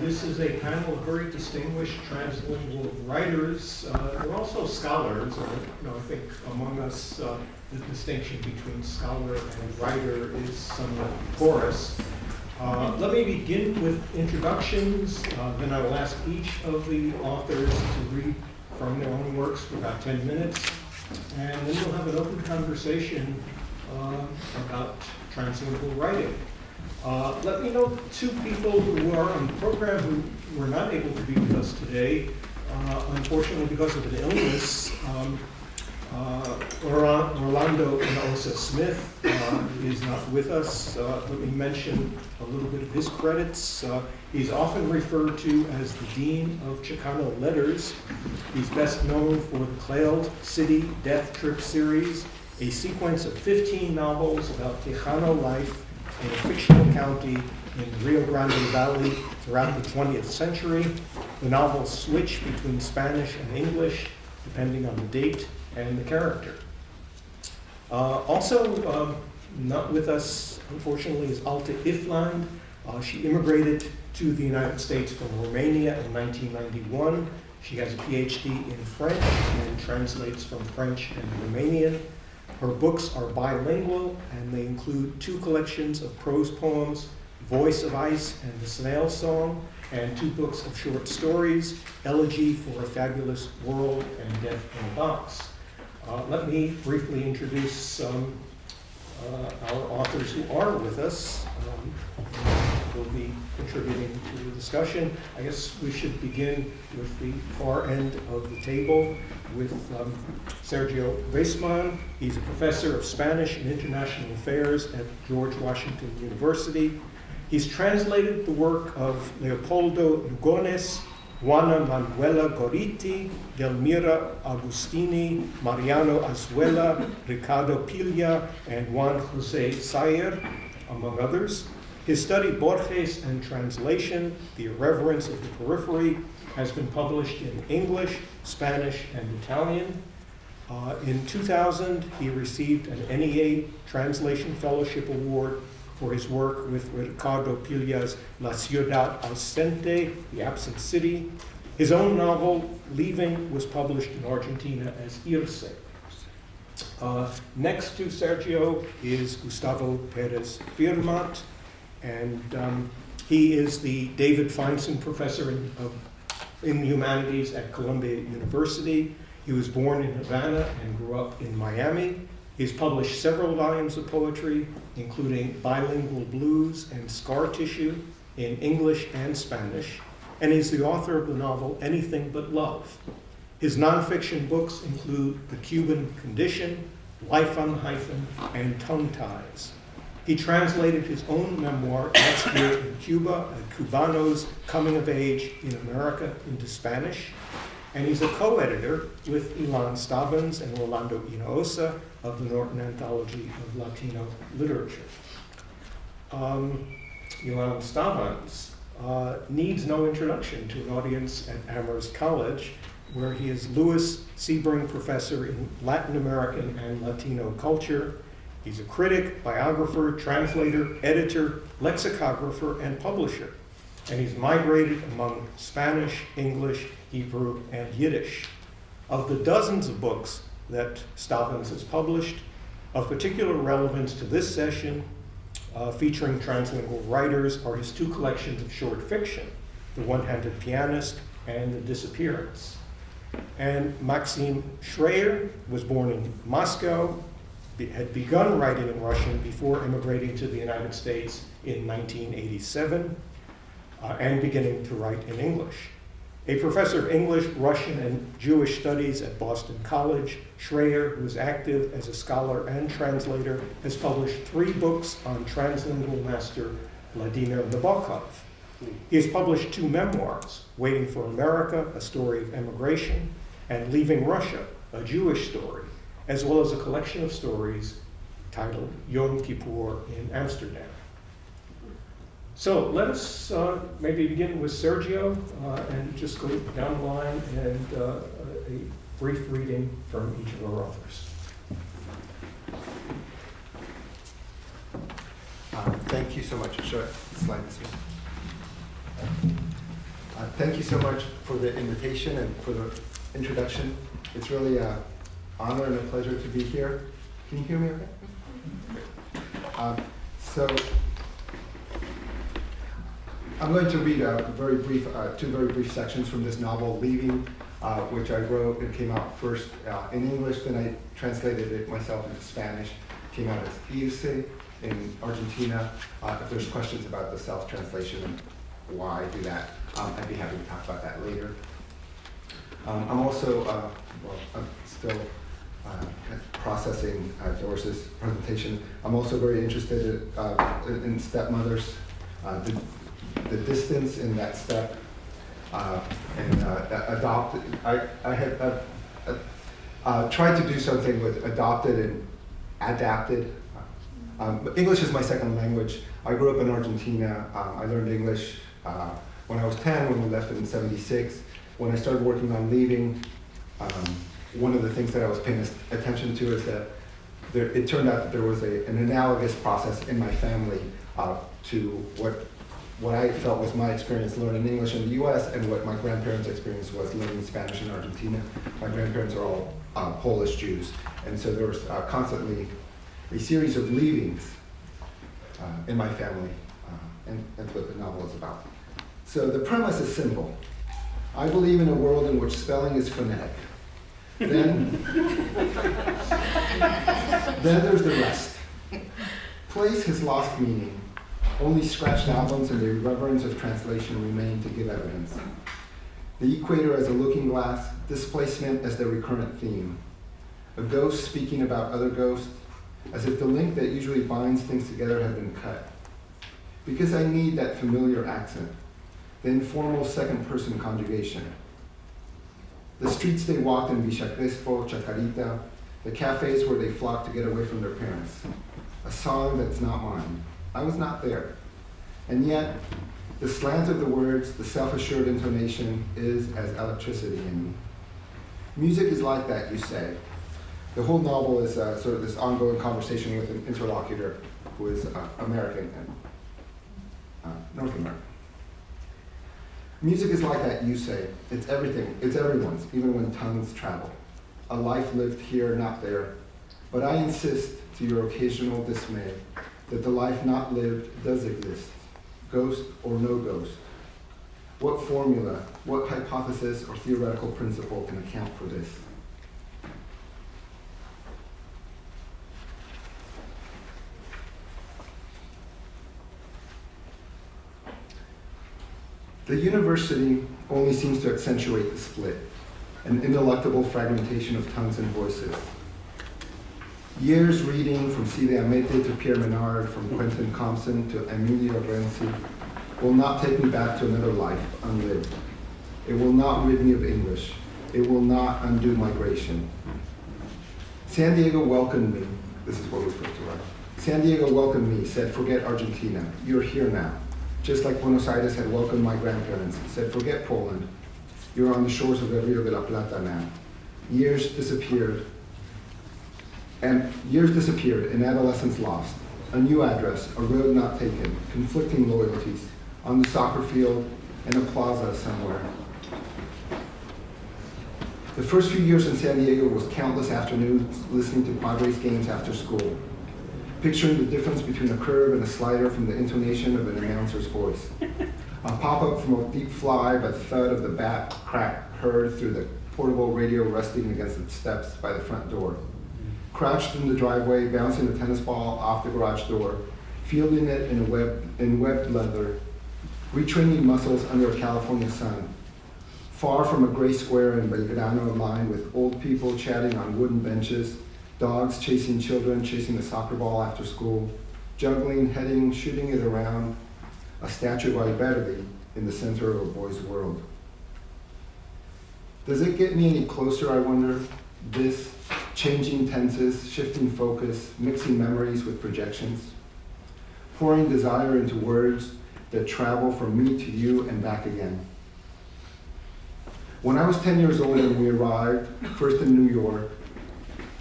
This is a panel of very distinguished translingual writers. They're also scholars. I think among us, the distinction between scholar and writer is somewhat porous. Let me begin with introductions. Then I will ask each of the authors to read from their own works for about 10 minutes. And then we'll have an open conversation about translingual writing. Let me note two people who are on the program who were not able to be with us today, unfortunately because of an illness. Orlando Inosa Smith is not with us. Let me mention a little bit of his credits. He's often referred to as the Dean of Chicano Letters. He's best known for the Claled City Death Trip series, a sequence of 15 novels about Tejano life in a fictional county in the Rio Grande Valley throughout the 20th century. The novels switch between Spanish and English, depending on the date and the character. Also not with us, unfortunately, is Alta Ifland. She immigrated to the United States from Romania in 1991. She has a PhD in French and translates from French and Romanian. Her books are bilingual, and they include two collections of prose poems, Voice of Ice and The Snail Song, and two books of short stories, Elegy for a Fabulous World and Death in a Box. Let me briefly introduce our authors who are with us. Will be contributing to the discussion. I guess we should begin with the far end of the table with Sergio Waisman. He's a professor of Spanish and International Affairs at George Washington University. He's translated the work of Leopoldo Lugones, Juana Manuela Gorriti, Delmira Agustini, Mariano Azuela, Ricardo Pilla, and Juan Jose Sayer, among others. His study, Borges and Translation, The Irreverence of the Periphery, has been published in English, Spanish, and Italian. In 2000, he received an NEA Translation Fellowship Award for his work with Ricardo Pilla's La Ciudad Ausente, The Absent City. His own novel, Leaving, was published in Argentina as Irse. Next to Sergio is Gustavo Perez-Firmat, and he is the David Feinstein Professor in Humanities at Columbia University. He was born in Havana and grew up in Miami. He's published several volumes of poetry, including Bilingual Blues and Scar Tissue in English and Spanish, and he's the author of the novel Anything But Love. His nonfiction books include The Cuban Condition, Life on the Hyphen, and Tongue Ties. He translated his own memoir last year in Cuba, A Cubano's Coming of Age in America, into Spanish, and he's a co-editor with Ilan Stavans and Orlando Inosa of the Norton Anthology of Latino Literature. Ilan Stavans needs no introduction to an audience at Amherst College, where he is Lewis Sebring Professor in Latin American and Latino culture. He's a critic, biographer, translator, editor, lexicographer, and publisher. And he's migrated among Spanish, English, Hebrew, and Yiddish. Of the dozens of books that Stavans has published, of particular relevance to this session, featuring translingual writers, are his two collections of short fiction, The One-Handed Pianist and The Disappearance. And Maxim Shrayer was born in Moscow, had begun writing in Russian before immigrating to the United States in 1987, and beginning to write in English. A professor of English, Russian, and Jewish studies at Boston College, Shrayer, who is active as a scholar and translator, has published 3 books on translingual master Vladimir Nabokov. He has published 2 memoirs, Waiting for America, A Story of Emigration, and Leaving Russia, A Jewish Story, as well as a collection of stories titled Yom Kippur in Amsterdam. So let us maybe begin with Sergio and just go down the line and a brief reading from each of our authors. Thank you so much. Sure. Slide this Thank you so much for the invitation and for the introduction. It's really an honor and a pleasure to be here. Can you hear me okay? So I'm going to read two very brief sections from this novel, Leaving, which I wrote and came out first in English, then I translated it myself into Spanish. Came out as Irse in Argentina. If there's questions about the self-translation and why I do that, I'd be happy to talk about that later. I'm also, I'm still processing Doris's presentation. I'm also very interested in stepmothers, the distance in that step, and adopted. I had tried to do something with adopted and adapted. English is my second language. I grew up in Argentina. I learned English when I was 10, when we left in '76. When I started working on Leaving, one of the things that I was paying attention to is that it turned out that there was an analogous process in my family to what I felt was my experience learning English in the US and what my grandparents' experience was learning Spanish in Argentina. My grandparents are all Polish Jews, and so there was constantly a series of leavings in my family, and that's what the novel is about. So the premise is simple. I believe in a world in which spelling is phonetic. Then there's the rest. Place has lost meaning. Only scratched albums and the irreverence of translation remain to give evidence. The equator as a looking glass, displacement as the recurrent theme. A ghost speaking about other ghosts, as if the link that usually binds things together had been cut. Because I need that familiar accent, the informal second-person conjugation. The streets they walked in Villa Crespo, Chacarita, the cafes where they flocked to get away from their parents. A song that's not mine. I was not there. And yet, the slant of the words, the self-assured intonation is as electricity in me. Music is like that, you say. The whole novel is sort of this ongoing conversation with an interlocutor who is American and North American. Music is like that, you say. It's everything. It's everyone's, even when tongues travel. A life lived here, not there. But I insist, to your occasional dismay, that the life not lived does exist, ghost or no ghost. What formula, what hypothesis or theoretical principle can account for this? The university only seems to accentuate the split, an ineluctable fragmentation of tongues and voices. Years reading from Celia Amete to Pierre Menard, from Quentin Compson to Emilio Renzi, will not take me back to another life unlived. It will not rid me of English. It will not undo migration. San Diego welcomed me. This is what we're supposed to write. San Diego welcomed me, said, forget Argentina. You're here now. Just like Buenos Aires had welcomed my grandparents, said, forget Poland. You're on the shores of the Rio de la Plata now. Years disappeared, and adolescence lost. A new address, a road not taken, conflicting loyalties, on the soccer field, in a plaza somewhere. The first few years in San Diego was countless afternoons listening to Padres games after school, picturing the difference between a curve and a slider from the intonation of an announcer's voice. A pop-up from a deep fly by the thud of the bat crack heard through the portable radio resting against the steps by the front door. Crouched in the driveway, bouncing a tennis ball off the garage door, fielding it in webbed leather, retraining muscles under a California sun. Far from a gray square in Belgrano lined with old people chatting on wooden benches, dogs chasing children, chasing a soccer ball after school, juggling, heading, shooting it around, a statue of Alberti in the center of a boy's world. Does it get me any closer, I wonder? This, changing tenses, shifting focus, mixing memories with projections, pouring desire into words that travel from me to you and back again. When I was 10 years old and we arrived, first in New York,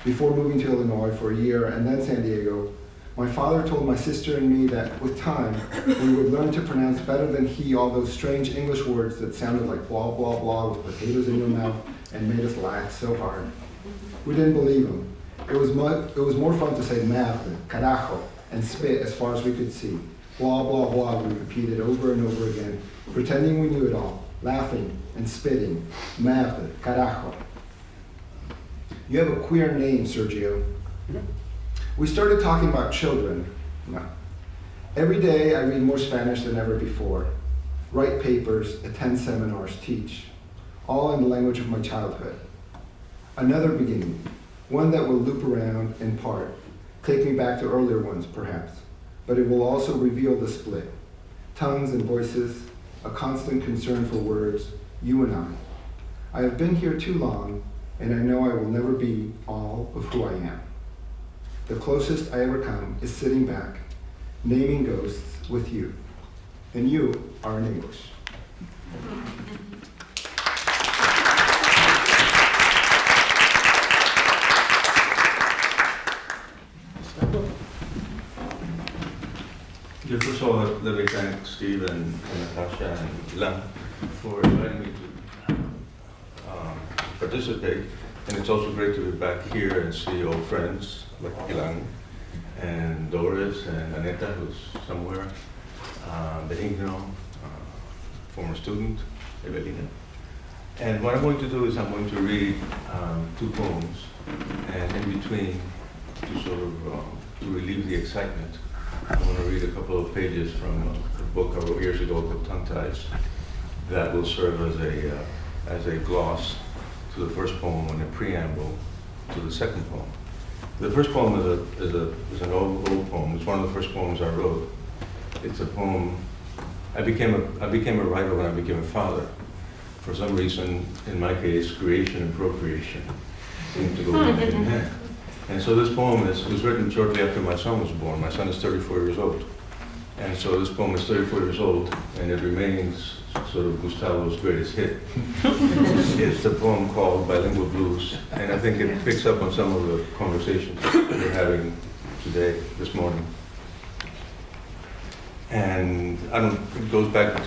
before moving to Illinois for a year and then San Diego, My father told my sister and me that with time, we would learn to pronounce better than he all those strange English words that sounded like blah, blah, blah with potatoes in your mouth and made us laugh so hard. We didn't believe him. It was more fun to say merde, carajo, and spit as far as we could see. Blah, blah, blah, we repeated over and over again, pretending we knew it all, laughing and spitting. Merde, carajo. You have a queer name, Sergio. We started talking about children. No. Every day I read more Spanish than ever before, write papers, attend seminars, teach, all in the language of my childhood. Another beginning, one that will loop around in part, take me back to earlier ones perhaps, but it will also reveal the split. Tongues and voices, a constant concern for words, you and I. I have been here too long, and I know I will never be all of who I am. The closest I ever come is sitting back, naming ghosts with you, and you are in English. First of all, let me thank Steve and Natasha and Ilan for inviting me to participate. And it's also great to be back here and see old friends like Ilan and Doris and Aneta, who's somewhere, Benigno, former student, Evelina. And what I'm going to do is I'm going to read 2 poems, and in between, to sort of to relieve the excitement, I'm going to read a couple of pages from a book I wrote years ago called Tongue Ties that will serve as a gloss to the first poem and a preamble to the second poem. The first poem is an old poem. It's one of the first poems I wrote. It's a poem. I became a writer when I became a father. For some reason, in my case, creation and procreation seem to go hand in hand. And so this poem was written shortly after my son was born. My son is 34 years old. And so this poem is 34 years old, and it remains sort of Gustavo's greatest hit. It's a poem called Bilingual Blues, and I think it picks up on some of the conversations we're having today, this morning. And it goes back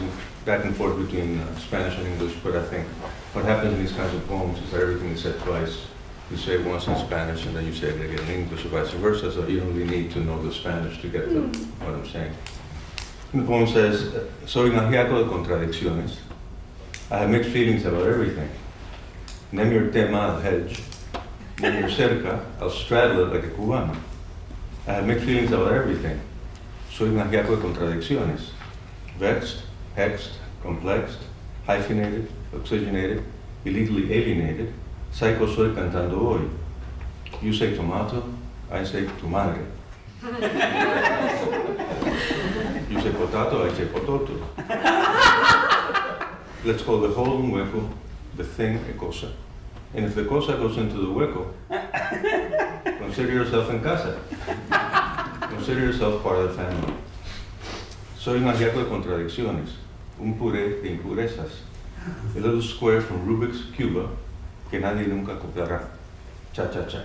and forth between Spanish and English, but I think what happens in these kinds of poems is that everything is said twice. You say it once in Spanish, and then you say it again in English, or vice versa, so you don't really need to know the Spanish to get what I'm saying. And the poem says, soy un ajiaco de contradicciones. I have mixed feelings about everything. Name your tema al hedge. Name your cerca, I'll straddle it like a cubano. I have mixed feelings about everything. Soy un ajiaco de contradicciones. Vexed, hexed, complexed, hyphenated, oxygenated, illegally alienated. Psycho soy cantando hoy. You say tomato, I say tu madre. You say potato, I say pototo. Let's call the hole un hueco, the thing a cosa. And if the cosa goes into the hueco, consider yourself en casa. Consider yourself part of the family. Soy un ajiaco de contradicciones, un puré de impurezas, a little square from Rubik's Cuba que nadie nunca copiará. Cha-cha-cha.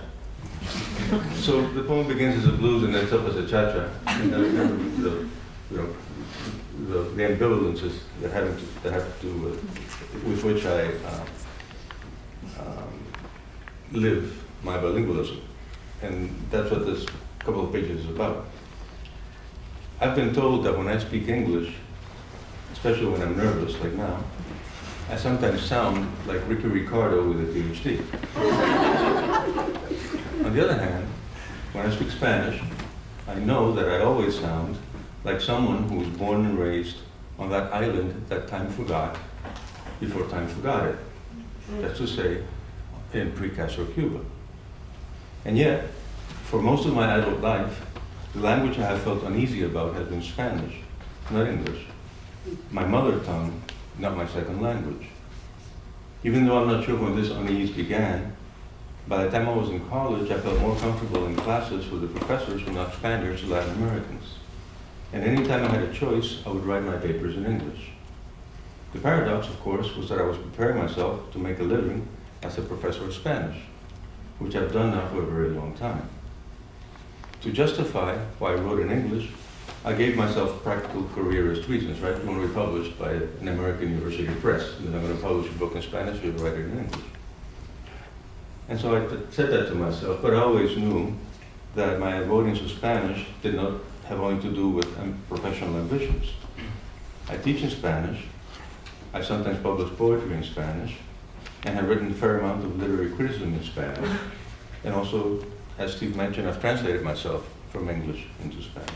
So the poem begins as a blues and ends up as a cha-cha. And the ambivalences that have to do with which I live my bilingualism. And that's what this couple of pages is about. I've been told that when I speak English, especially when I'm nervous, like now, I sometimes sound like Ricky Ricardo with a PhD. On the other hand, when I speak Spanish, I know that I always sound like someone who was born and raised on that island that time forgot before time forgot it. That's to say, in pre-Castro Cuba. And yet, for most of my adult life, the language I have felt uneasy about has been Spanish, not English. My mother tongue, not my second language. Even though I'm not sure when this unease began, by the time I was in college, I felt more comfortable in classes with the professors who were not Spaniards or Latin Americans. And anytime I had a choice, I would write my papers in English. The paradox, of course, was that I was preparing myself to make a living as a professor of Spanish, which I've done now for a very long time. To justify why I wrote in English, I gave myself practical careerist reasons, right? You want to be published by an American university press, and then I'm going to publish a book in Spanish, you'll write it in English. And so I said that to myself, but I always knew that my avoidance of Spanish did not have only to do with professional ambitions. I teach in Spanish, I sometimes publish poetry in Spanish, and have written a fair amount of literary criticism in Spanish. And also, as Steve mentioned, I've translated myself from English into Spanish.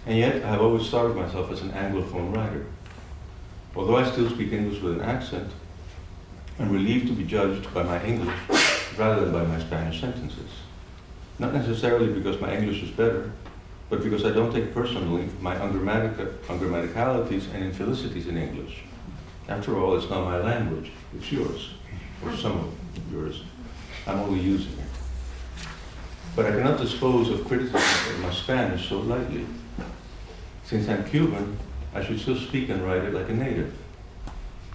And yet, I have always thought of myself as an Anglophone writer. Although I still speak English with an accent, I'm relieved to be judged by my English rather than by my Spanish sentences. Not necessarily because my English is better, but because I don't take personally my ungrammaticalities and infelicities in English. After all, it's not my language, it's yours, or some of yours. I'm only using it. But I cannot dispose of criticism of my Spanish so lightly. Since I'm Cuban, I should still speak and write it like a native.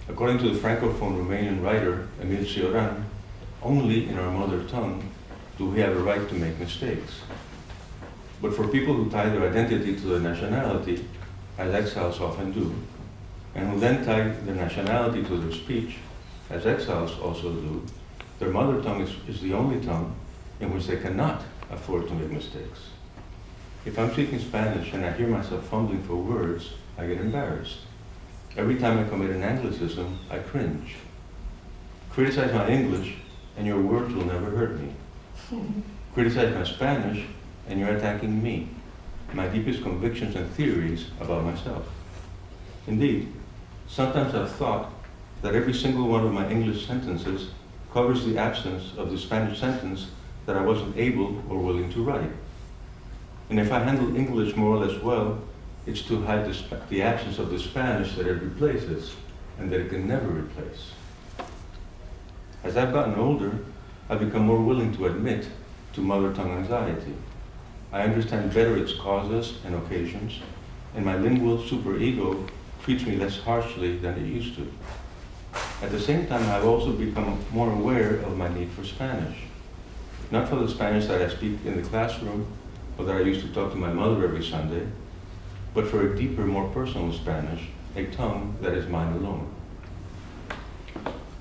According to the Francophone Romanian writer Emil Cioran, only in our mother tongue do we have a right to make mistakes. But for people who tie their identity to their nationality, as exiles often do, and who then tie their nationality to their speech, as exiles also do, their mother tongue is the only tongue in which they cannot afford to make mistakes. If I'm speaking Spanish and I hear myself fumbling for words, I get embarrassed. Every time I commit an Anglicism, I cringe. Criticize my English, and your words will never hurt me. Criticize my Spanish, and you're attacking me, my deepest convictions and theories about myself. Indeed, sometimes I've thought that every single one of my English sentences covers the absence of the Spanish sentence that I wasn't able or willing to write. And if I handle English more or less well, it's to hide the absence of the Spanish that it replaces and that it can never replace. As I've gotten older, I've become more willing to admit to mother tongue anxiety. I understand better its causes and occasions, and my lingual superego treats me less harshly than it used to. At the same time, I've also become more aware of my need for Spanish. Not for the Spanish that I speak in the classroom, or that I used to talk to my mother every Sunday, but for a deeper, more personal Spanish, a tongue that is mine alone.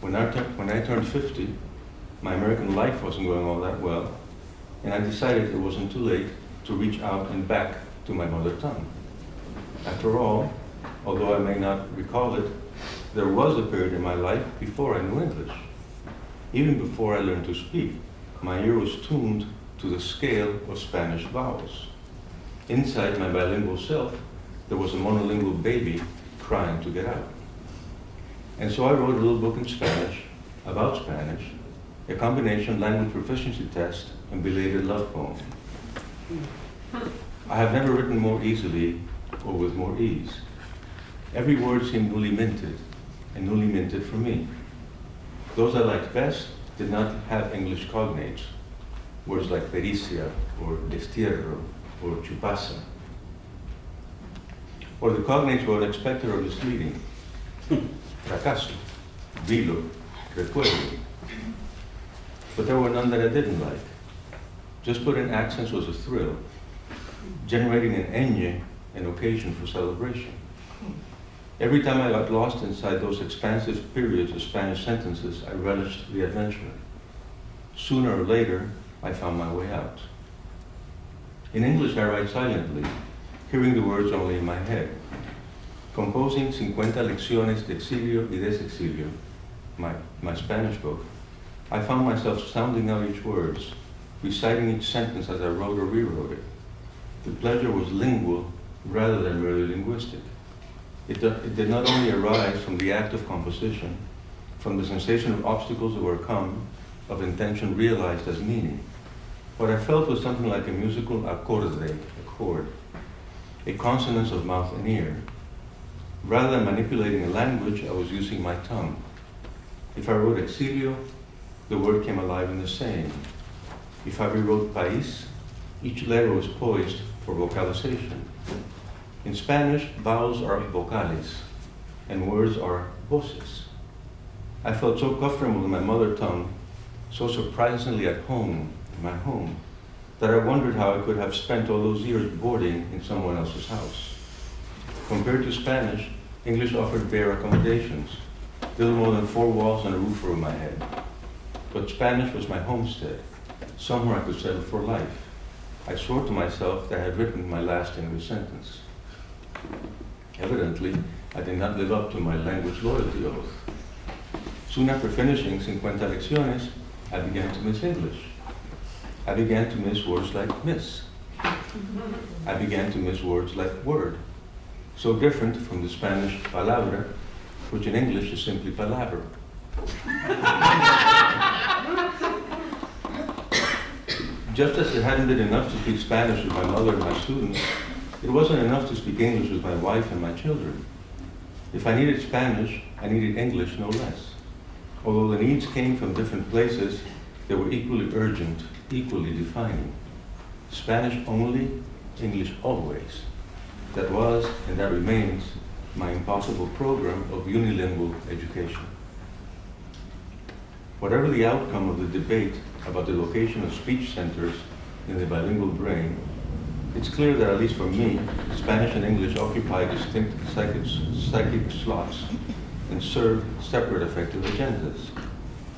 When I turned 50, my American life wasn't going all that well, and I decided it wasn't too late to reach out and back to my mother tongue. After all, although I may not recall it, there was a period in my life before I knew English. Even before I learned to speak, my ear was tuned to the scale of Spanish vowels. Inside my bilingual self, there was a monolingual baby crying to get out. And so I wrote a little book in Spanish, about Spanish, a combination language proficiency test and belated love poem. I have never written more easily or with more ease. Every word seemed newly minted, and newly minted for me. Those I liked best did not have English cognates, words like pericia, or destierro, or chupasa. Or the cognates were unexpected or misleading. Fracaso, vilo, recuerdo. But there were none that I didn't like. Just putting accents was a thrill, generating an ñ, an occasion for celebration. Every time I got lost inside those expansive periods of Spanish sentences, I relished the adventure. Sooner or later, I found my way out. In English, I write silently, hearing the words only in my head. Composing 50 lecciones de exilio y desexilio, my Spanish book, I found myself sounding out each word, reciting each sentence as I wrote or rewrote it. The pleasure was lingual rather than merely linguistic. It did not only arise from the act of composition, from the sensation of obstacles overcome, of intention realized as meaning. What I felt was something like a musical acorde, a chord, a consonance of mouth and ear. Rather than manipulating a language, I was using my tongue. If I wrote exilio, the word came alive in the saying. If I rewrote país, each letter was poised for vocalization. In Spanish, vowels are vocales, and words are voces. I felt so comfortable in my mother tongue, so surprisingly at home in my home, that I wondered how I could have spent all those years boarding in someone else's house. Compared to Spanish, English offered bare accommodations, little more than 4 walls and a roof over my head. But Spanish was my homestead, somewhere I could settle for life. I swore to myself that I had written my last English sentence. Evidently, I did not live up to my language loyalty oath. Soon after finishing 50 lecciones, I began to miss English. I began to miss words like miss. I began to miss words like word, so different from the Spanish palabra, which in English is simply palaver. Just as it hadn't been enough to speak Spanish with my mother and my students, it wasn't enough to speak English with my wife and my children. If I needed Spanish, I needed English no less. Although the needs came from different places, they were equally urgent, equally defining. Spanish only, English always. That was, and that remains, my impossible program of unilingual education. Whatever the outcome of the debate about the location of speech centers in the bilingual brain, it's clear that, at least for me, Spanish and English occupy distinct psychic slots and serve separate affective agendas.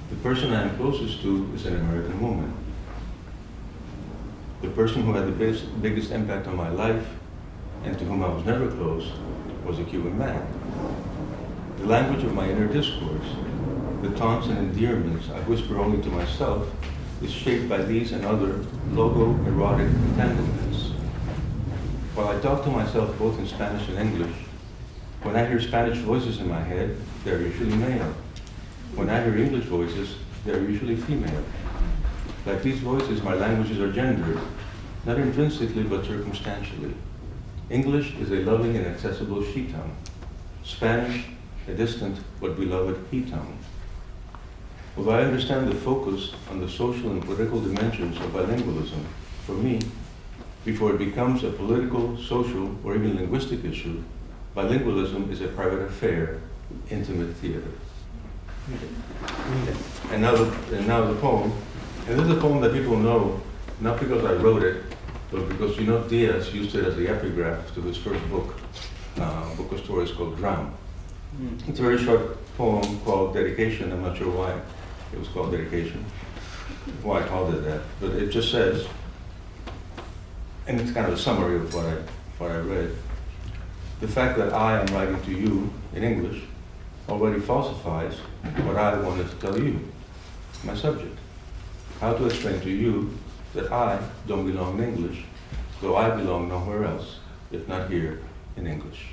The person I am closest to is an American woman. The person who had the biggest impact on my life, and to whom I was never close, was a Cuban man. The language of my inner discourse, the taunts and endearments I whisper only to myself, is shaped by these and other logo-erotic entanglements. While I talk to myself both in Spanish and English, when I hear Spanish voices in my head, they're usually male. When I hear English voices, they're usually female. Like these voices, my languages are gendered, not intrinsically but circumstantially. English is a loving and accessible she tongue. Spanish, a distant but beloved he tongue. Although I understand the focus on the social and political dimensions of bilingualism, for me, before it becomes a political, social, or even linguistic issue, bilingualism is a private affair, intimate theater. And now the poem. And this is a poem that people know, not because I wrote it, but because Diaz used it as the epigraph to his first book, a book of stories called Drown. It's a very short poem called Dedication. I'm not sure why it was called Dedication, why I called it that, but it just says, and it's kind of a summary of what I read. The fact that I am writing to you in English already falsifies what I wanted to tell you, my subject. How to explain to you that I don't belong in English, though I belong nowhere else, if not here in English.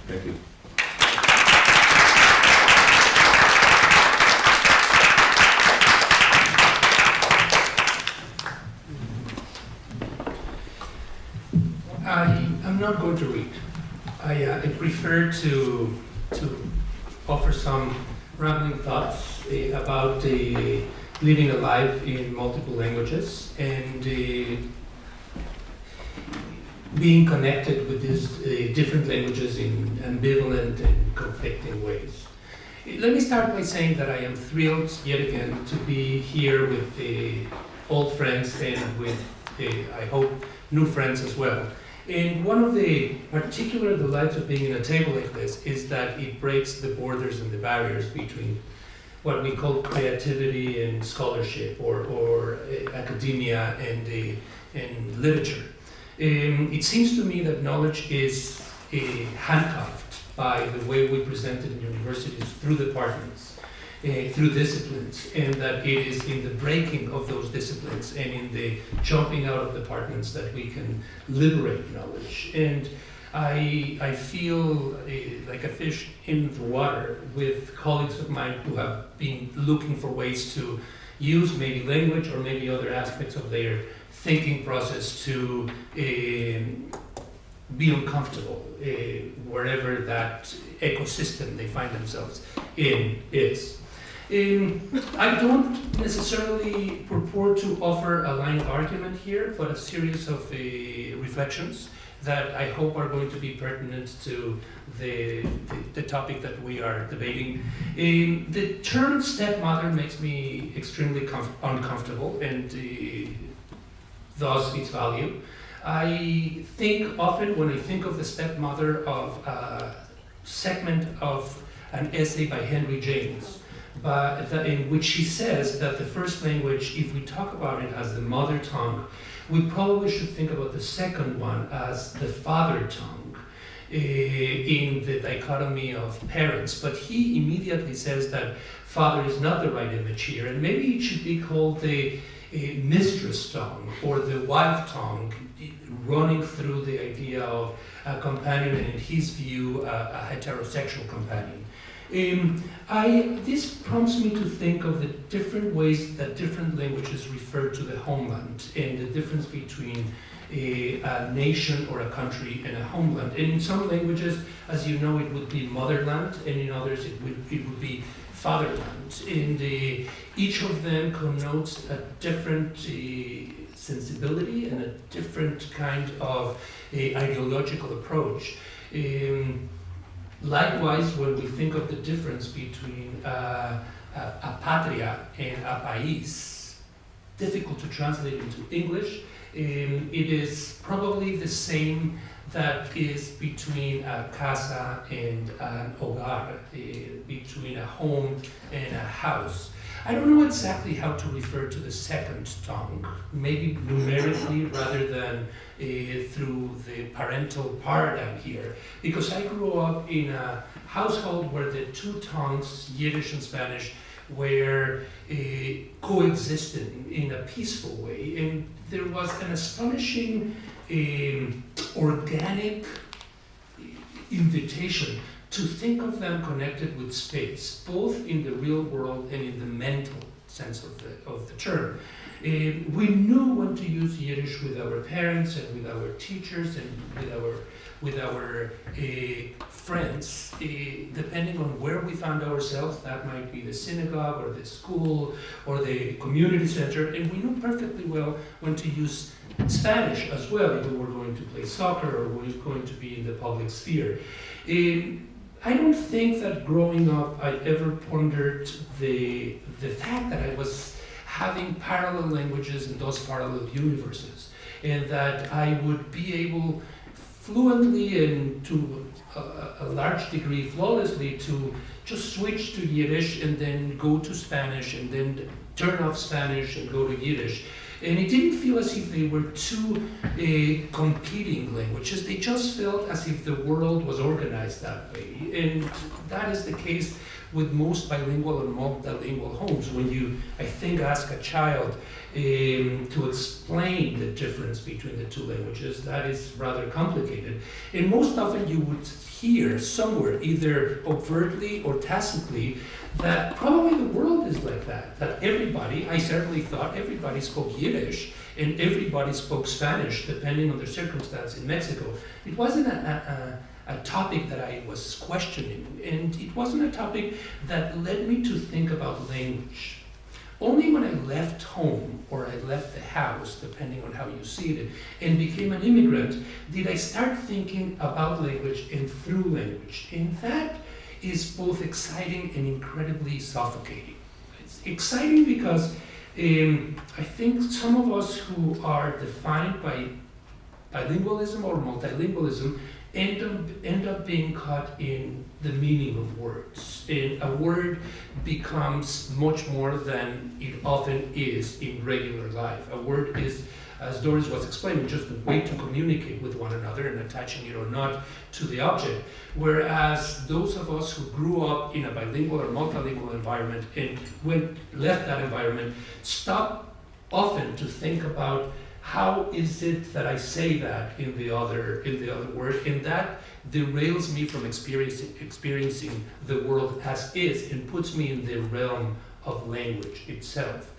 Thank you. I'm not going to read. I prefer to offer some rambling thoughts about living a life in multiple languages and being connected with these different languages in ambivalent and conflicting ways. Let me start by saying that I am thrilled yet again to be here with old friends and with, I hope, new friends as well. And one of the particular delights of being in a table like this is that it breaks the borders and the barriers between what we call creativity and scholarship, or academia and literature. It seems to me that knowledge is handcuffed by the way we present it in universities through departments, through disciplines, and that it is in the breaking of those disciplines and in the jumping out of departments that we can liberate knowledge. And I feel like a fish in the water with colleagues of mine who have been looking for ways to use maybe language or maybe other aspects of their thinking process to be uncomfortable wherever that ecosystem they find themselves in is. I don't necessarily purport to offer a line of argument here, but a series of reflections that I hope are going to be pertinent to the topic that we are debating. The term stepmother makes me extremely uncomfortable, and thus its value. I think often when I think of the Stepmother of a segment of an essay by Henry James, in which he says that the first language, if we talk about it as the mother tongue, we probably should think about the second one as the father tongue in the dichotomy of parents. But he immediately says that father is not the right image here, and maybe it should be called the mistress tongue or the wife tongue, running through the idea of a companion, and in his view, a heterosexual companion. This prompts me to think of the different ways that different languages refer to the homeland and the difference between a nation or a country and a homeland. And in some languages, as you know, it would be motherland, and in others it would be fatherland. And each of them connotes a different sensibility and a different kind of ideological approach. Likewise, when we think of the difference between a patria and a país, difficult to translate into English, it is probably the same that is between a casa and an hogar, between a home and a house. I don't know exactly how to refer to the second tongue, maybe numerically rather than through the parental paradigm here, because I grew up in a household where the two tongues, Yiddish and Spanish, were coexisting in a peaceful way, and there was an astonishing organic invitation to think of them connected with space, both in the real world and in the mental sense of the term. We knew when to use Yiddish with our parents and with our teachers and with our friends, depending on where we found ourselves. That might be the synagogue or the school or the community center, and we knew perfectly well when to use Spanish as well if we were going to play soccer or we were going to be in the public sphere. I don't think that growing up I ever pondered the fact that I was having parallel languages in those parallel universes, and that I would be able fluently and to a large degree flawlessly to just switch to Yiddish and then go to Spanish and then turn off Spanish and go to Yiddish. And it didn't feel as if they were two competing languages. They just felt as if the world was organized that way. And that is the case with most bilingual and multilingual homes. When you, I think, ask a child to explain the difference between the two languages, that is rather complicated. And most often you would hear somewhere, either overtly or tacitly, that probably the world is like that everybody, I certainly thought everybody spoke Yiddish and everybody spoke Spanish, depending on their circumstance in Mexico. It wasn't a topic that I was questioning, and it wasn't a topic that led me to think about language. Only when I left home, or I left the house, depending on how you see it, and became an immigrant, did I start thinking about language and through language. And that is both exciting and incredibly suffocating. It's exciting because I think some of us who are defined by bilingualism or multilingualism end up being caught in the meaning of words. And a word becomes much more than it often is in regular life. A word is, as Doris was explaining, just a way to communicate with one another and attaching it or not to the object. Whereas those of us who grew up in a bilingual or multilingual environment and left that environment stop often to think about how is it that I say that in the other word, and that derails me from experiencing the world as is and puts me in the realm of language itself.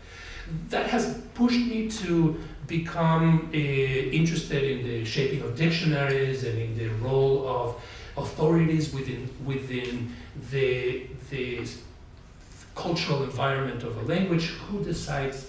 That has pushed me to become interested in the shaping of dictionaries and in the role of authorities within the cultural environment of a language. Who decides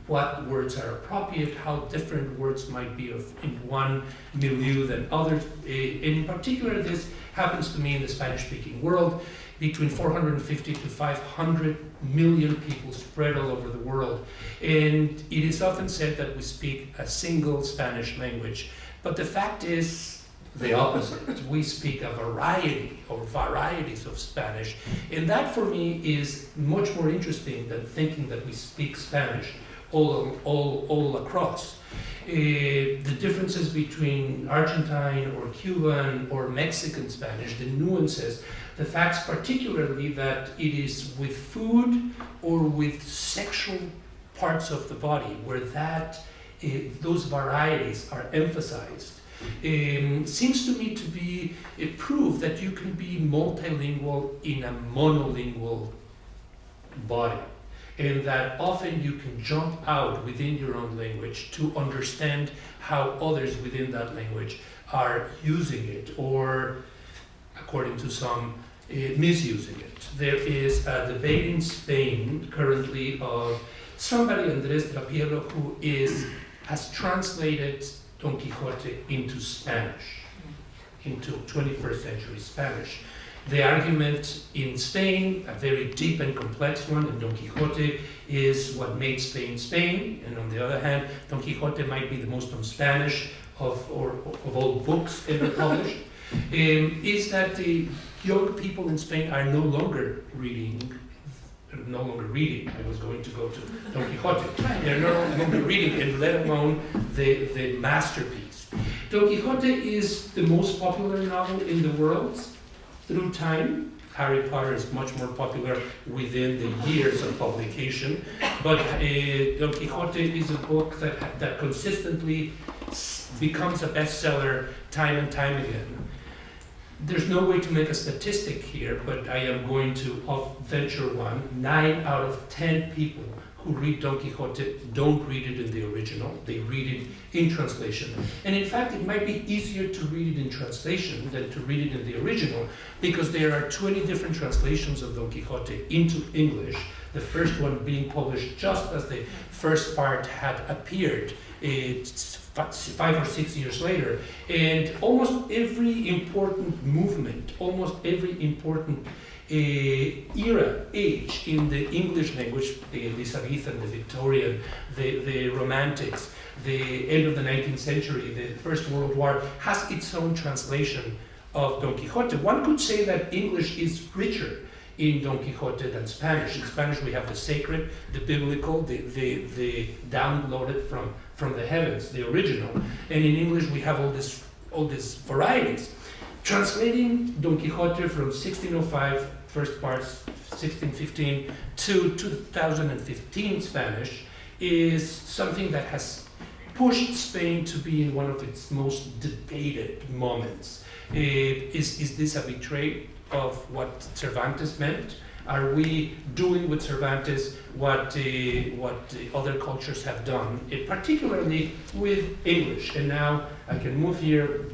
what words are appropriate, how different words might be in one milieu than others. In particular, this happens to me in the Spanish-speaking world. between 450 to 500 million people spread all over the world. And it is often said that we speak a single Spanish language, but the fact is the opposite. We speak a variety or varieties of Spanish, and that for me is much more interesting than thinking that we speak Spanish all across. The differences between Argentine or Cuban or Mexican Spanish, the nuances, the facts particularly that it is with food or with sexual parts of the body where those varieties are emphasized, seems to me to be a proof that you can be multilingual in a monolingual body, and that often you can jump out within your own language to understand how others within that language are using it, or, according to some, misusing it. There is a debate in Spain currently of somebody, Andrés Trapiero, who has translated Don Quixote into Spanish, into 21st century Spanish. The argument in Spain, a very deep and complex one, in Don Quixote is what made Spain Spain, and on the other hand, Don Quixote might be the most on-Spanish of all books ever published, is that the young people in Spain are no longer reading. I was going to go to Don Quixote. They're no longer reading, and let alone the masterpiece. Don Quixote is the most popular novel in the world through time. Harry Potter is much more popular within the years of publication, but Don Quixote is a book that consistently becomes a bestseller time and time again. There's no way to make a statistic here, but I am going to venture one. 9 out of 10 people who read Don Quixote don't read it in the original, they read it in translation. And in fact, it might be easier to read it in translation than to read it in the original, because there are 20 different translations of Don Quixote into English, the first one being published just as the first part had appeared. It's 5 or 6 years later, and almost every important movement, almost every important age in the English language, the Elizabethan, the Victorian, the Romantics, the end of the 19th century, the First World War, has its own translation of Don Quixote. One could say that English is richer in Don Quixote than Spanish. In Spanish we have the sacred, the biblical, the downloaded from the heavens, the original. And in English we have all these varieties. Translating Don Quixote from 1605, first parts, 1615, to 2015 Spanish is something that has pushed Spain to be in one of its most debated moments. Is this a betrayal of what Cervantes meant? Are we doing with Cervantes what other cultures have done, particularly with English? And now I can move here.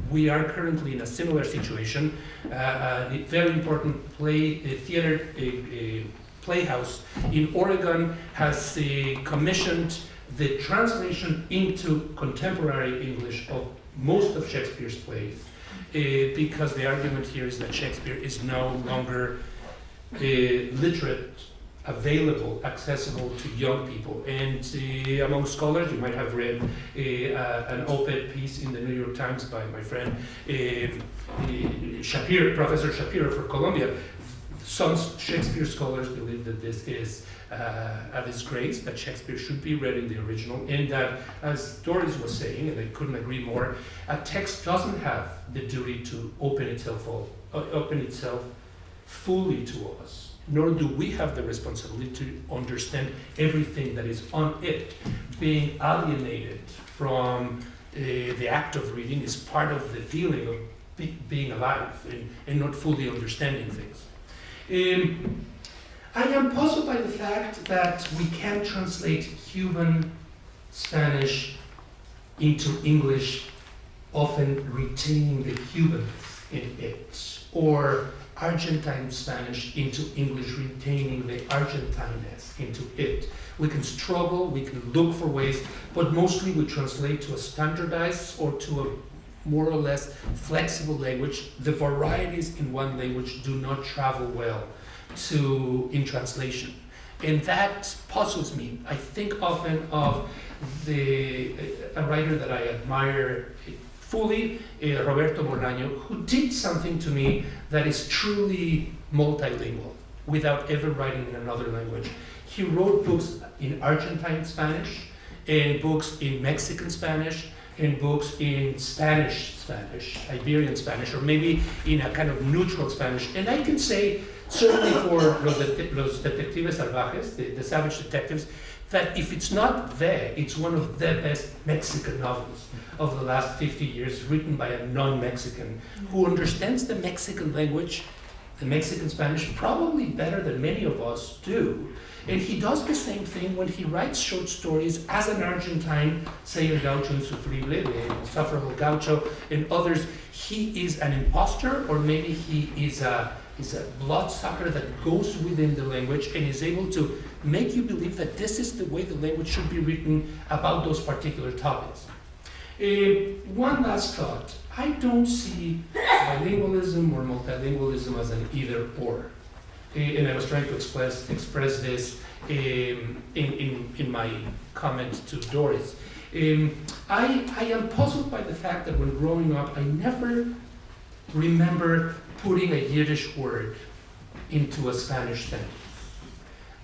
We are currently in a similar situation. A very important theater playhouse in Oregon has commissioned the translation into contemporary English of most of Shakespeare's plays, because the argument here is that Shakespeare is no longer literate, available, accessible to young people. And among scholars, you might have read an op-ed piece in the New York Times by my friend Shapiro, Professor Shapiro for Columbia. Some Shakespeare scholars believe that this is a disgrace, that Shakespeare should be read in the original, and that, as Doris was saying, and I couldn't agree more, a text doesn't have the duty to open itself fully to us, nor do we have the responsibility to understand everything that is on it. Being alienated from the act of reading is part of the feeling of being alive and not fully understanding things. I am puzzled by the fact that we can't translate Cuban Spanish into English, often retaining the Cubanness in it, or Argentine Spanish into English, retaining the Argentineness into it. We can struggle, we can look for ways, but mostly we translate to a standardized or to a more or less flexible language, the varieties in one language do not travel well in translation. And that puzzles me. I think often of a writer that I admire fully, Roberto Bolaño, who did something to me that is truly multilingual without ever writing in another language. He wrote books in Argentine Spanish, and books in Mexican Spanish, and books in Spanish, Iberian Spanish, or maybe in a kind of neutral Spanish. And I can say, certainly for Los Detectives Salvajes, the Savage Detectives, that if it's not there, it's one of the best Mexican novels of the last 50 years, written by a non-Mexican who understands the Mexican language, the Mexican Spanish, probably better than many of us do. And he does the same thing when he writes short stories as an Argentine, say El Gaucho Insufrible, the Insufferable Gaucho, and others. He is an imposter, or maybe he is a bloodsucker that goes within the language and is able to make you believe that this is the way the language should be written about those particular topics. One last thought. I don't see bilingualism or multilingualism as an either or. And I was trying to express this in my comment to Doris. I am puzzled by the fact that when growing up, I never remember putting a Yiddish word into a Spanish sentence.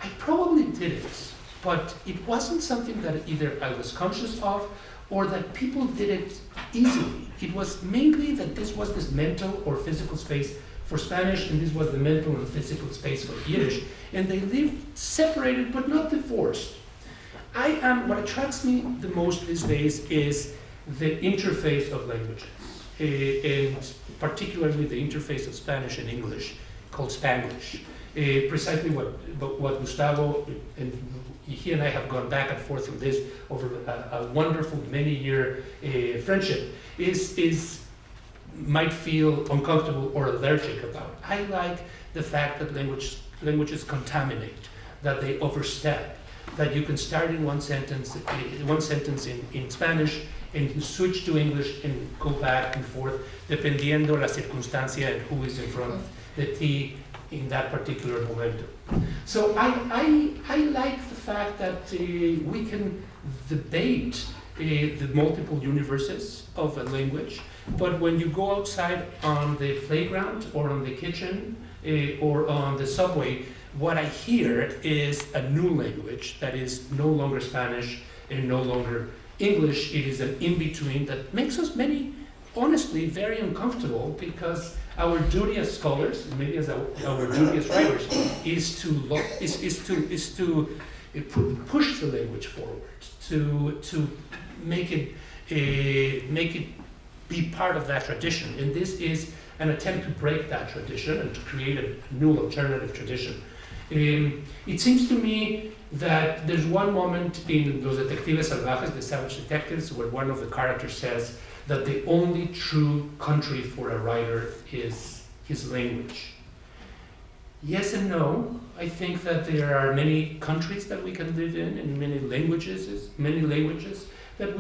I probably did it, but it wasn't something that either I was conscious of or that people did it easily. It was mainly that this was this mental or physical space for Spanish, and this was the mental and physical space for Yiddish, and they lived separated but not divorced. What attracts me the most these days is the interface of languages, and particularly the interface of Spanish and English, called Spanglish. Precisely what Gustavo and he and I have gone back and forth on this over a wonderful many-year friendship might feel uncomfortable or allergic about. I like the fact that languages contaminate, that they overstep, that you can start in one sentence in Spanish and you switch to English and go back and forth dependiendo la circunstancia and who is in front, the T in that particular momentum. So I like the fact that we can debate the multiple universes of a language, but when you go outside on the playground or on the kitchen or on the subway, what I hear is a new language that is no longer Spanish and no longer English. It is an in-between that makes us honestly very uncomfortable, because our duty as scholars, maybe as our duty as writers, is to push the language forward, to make it be part of that tradition. And this is an attempt to break that tradition and to create a new alternative tradition. It seems to me that there's one moment in Los Detectives Salvajes, the Savage Detectives, where one of the characters says that the only true country for a writer is his language. Yes and no. I think that there are many countries that we can live in, and many languages that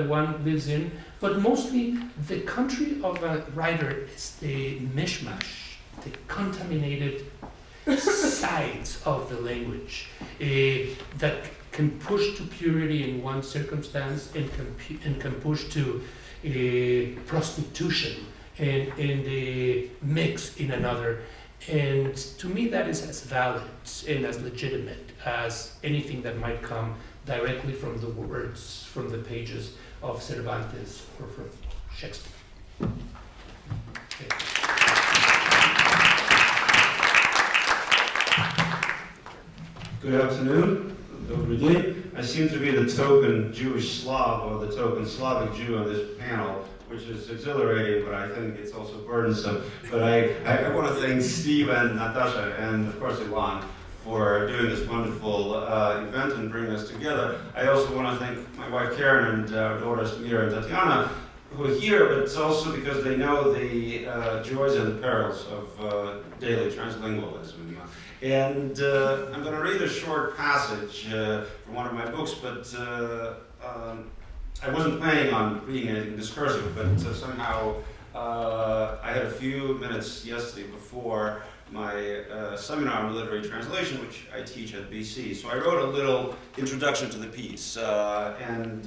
one lives in, but mostly the country of a writer is the mishmash, the contaminated sides of the language that can push to purity in one circumstance and can push to prostitution and the mix in another. And to me, that is as valid and as legitimate as anything that might come directly from the words, from the pages of Cervantes or from Shakespeare. Okay. Good afternoon. Dobry dzień. I seem to be the token Jewish Slav or the token Slavic Jew on this panel, which is exhilarating, but I think it's also burdensome. But I want to thank Steve and Natasha and, of course, Ilan for doing this wonderful event and bringing us together. I also want to thank my wife Karen and our daughters Mira and Tatiana, who are here, but it's also because they know the joys and the perils of daily translingualism. And I'm going to read a short passage from one of my books, but I wasn't planning on reading anything discursive, but somehow I had a few minutes yesterday before my seminar on literary translation, which I teach at BC. So I wrote a little introduction to the piece, and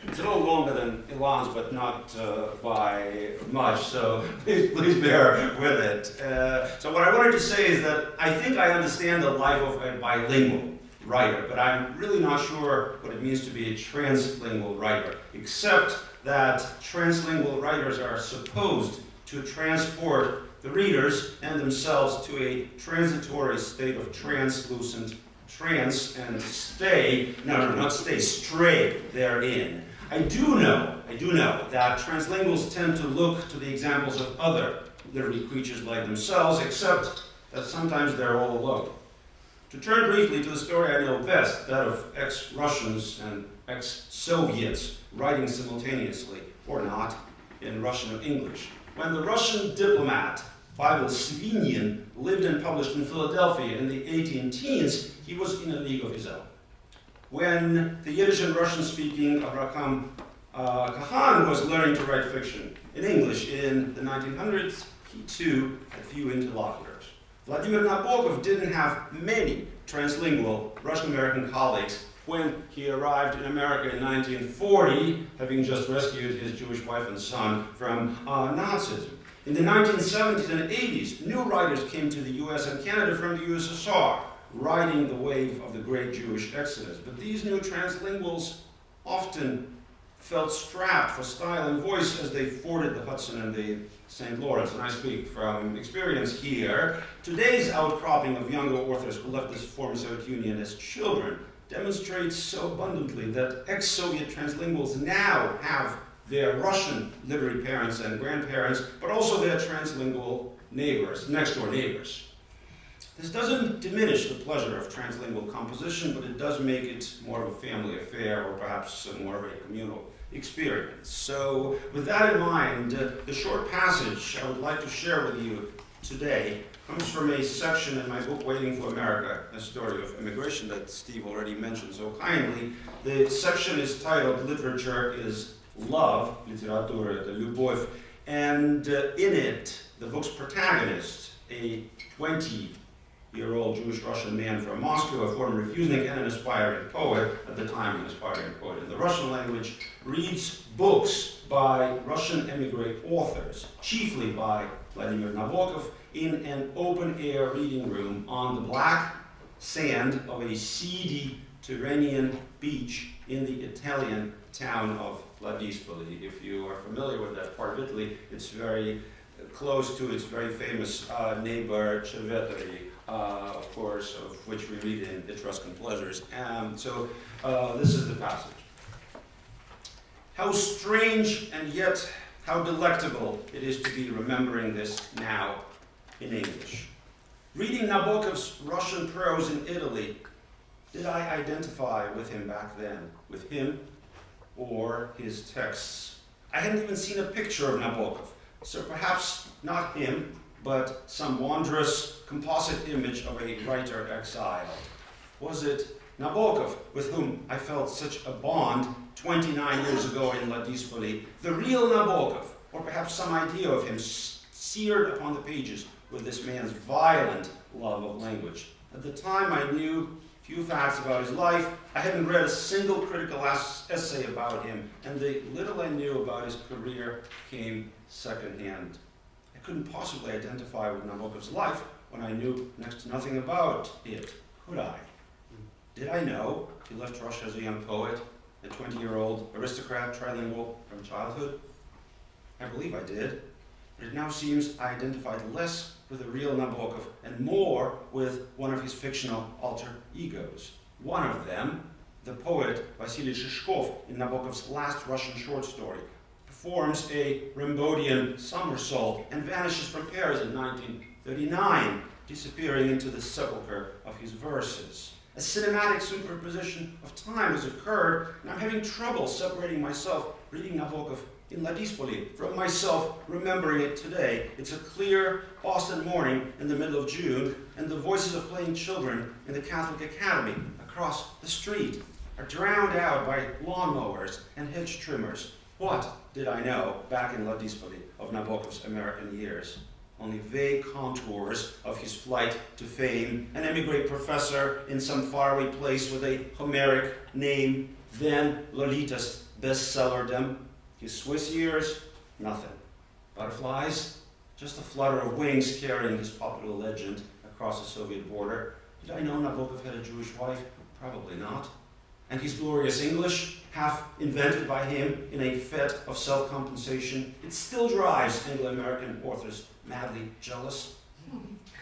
it's a little longer than Ilan's, but not by much, so please bear with it. So what I wanted to say is that I think I understand the life of a bilingual writer, but I'm really not sure what it means to be a translingual writer, except that translingual writers are supposed to transport the readers and themselves to a transitory state of translucent trance and stay therein. I do know that translinguals tend to look to the examples of other literary creatures like themselves, except that sometimes they're all alone. To turn briefly to the story I know best, that of ex-Russians and ex-Soviets writing simultaneously, or not, in Russian or English. When the Russian diplomat Pavel Svinin lived and published in Philadelphia in the 18-teens, he was in a league of his own. When the Yiddish and Russian-speaking Abraham Kahan was learning to write fiction in English in the 1900s, he too had few interlocutors. Vladimir Nabokov didn't have many translingual Russian-American colleagues when he arrived in America in 1940, having just rescued his Jewish wife and son from Nazism. In the 1970s and 80s, new writers came to the US and Canada from the USSR, riding the wave of the great Jewish exodus. But these new translinguals often felt strapped for style and voice as they forded the Hudson and the St. Lawrence, and I speak from experience here. Today's outcropping of younger authors who left this former Soviet Union as children demonstrates so abundantly that ex-Soviet translinguals now have their Russian literary parents and grandparents, but also their translingual neighbors, next-door neighbors. This doesn't diminish the pleasure of translingual composition, but it does make it more of a family affair, or perhaps more of a communal experience. So with that in mind, the short passage I would like to share with you today comes from a section in my book, Waiting for America, a story of immigration that Steve already mentioned so kindly. The section is titled Literature is Love, Literatura это любовь, and in it, the book's protagonist, a 20-year-old Jewish-Russian man from Moscow, a former refusenik and an aspiring poet, at the time an aspiring poet in the Russian language, reads books by Russian emigre authors, chiefly by Vladimir Nabokov, in an open-air reading room on the black sand of a seedy Tyrrhenian beach in the Italian town of Ladispoli. If you are familiar with that part of Italy, it's very close to its very famous neighbor Cerveteri, of course, of which we read in Etruscan Pleasures. So this is the passage. How strange and yet how delectable it is to be remembering this now in English. Reading Nabokov's Russian prose in Italy, did I identify with him back then? With him or his texts? I hadn't even seen a picture of Nabokov, so perhaps not him, but some wondrous composite image of a writer exiled. Was it Nabokov, with whom I felt such a bond 29 years ago in Ladispoli, the real Nabokov, or perhaps some idea of him seared upon the pages with this man's violent love of language? At the time, I knew few facts about his life. I hadn't read a single critical essay about him, and the little I knew about his career came secondhand. I couldn't possibly identify with Nabokov's life when I knew next to nothing about it, could I? Did I know he left Russia as a young poet, a 20-year-old aristocrat, trilingual from childhood? I believe I did, but it now seems I identified less with the real Nabokov and more with one of his fictional alter egos. One of them, the poet Vasily Shishkov, in Nabokov's last Russian short story, performs a Rimbaudиan somersault and vanishes from Paris in 1939, disappearing into the sepulchre of his verses. A cinematic superposition of time has occurred, and I'm having trouble separating myself reading Nabokov in Ladispoli from myself remembering it today. It's a clear Boston morning in the middle of June, and the voices of playing children in the Catholic Academy across the street. are drowned out by lawnmowers and hedge trimmers. What did I know back in Ladispoli of Nabokov's American years? Only vague contours of his flight to fame, an emigre professor in some faraway place with a Homeric name, then Lolita's bestsellerdom. His Swiss years, nothing. Butterflies, just a flutter of wings carrying his popular legend across the Soviet border. Did I know Nabokov had a Jewish wife? Probably not. And his glorious English, half invented by him in a fit of self-compensation, it still drives Anglo-American authors madly jealous.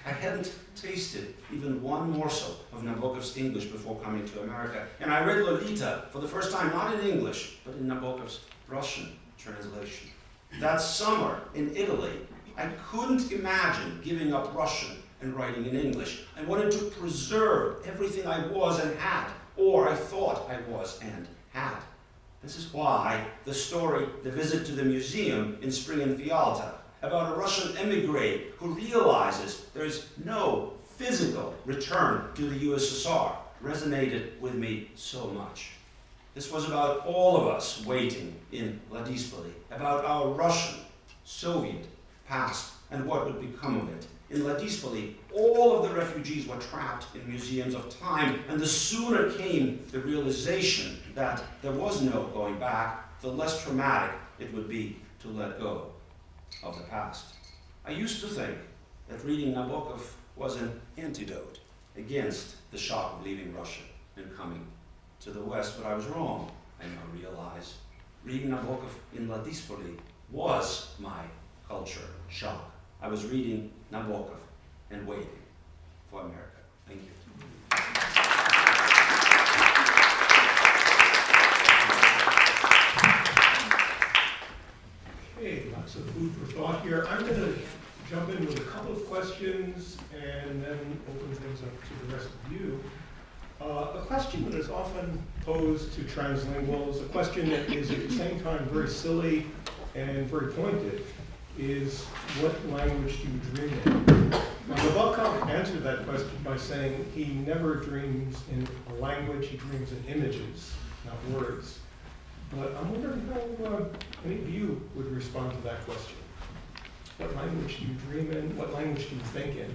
I hadn't tasted even one morsel of Nabokov's English before coming to America, and I read Lolita for the first time not in English, but in Nabokov's Russian translation. That summer in Italy, I couldn't imagine giving up Russian and writing in English. I wanted to preserve everything I was and had, or I thought I was and had. This is why the story, The Visit to the Museum in Spring in Fialta, about a Russian emigre who realizes there is no physical return to the USSR, resonated with me so much. This was about all of us waiting in Ladispoli, about our Russian, Soviet past and what would become of it. In Ladispoli, all of the refugees were trapped in museums of time, and the sooner came the realization that there was no going back, the less traumatic it would be to let go of the past. I used to think that reading Nabokov was an antidote against the shock of leaving Russia and coming to the West, but I was wrong, I now realize. Reading Nabokov in Ladispoli was my culture shock. I was reading Nabokov and waiting for America. Thank you. Okay, lots of food for thought here. I'm going to jump in with a couple of questions and then open things up to the rest of you. A question that is often posed to translinguals, a question that is at the same time very silly and very pointed, is what language do you dream in? Now, Nabokov answered that question by saying he never dreams in a language, he dreams in images, not words. But I'm wondering how any of you would respond to that question. What language do you dream in? What language do you think in?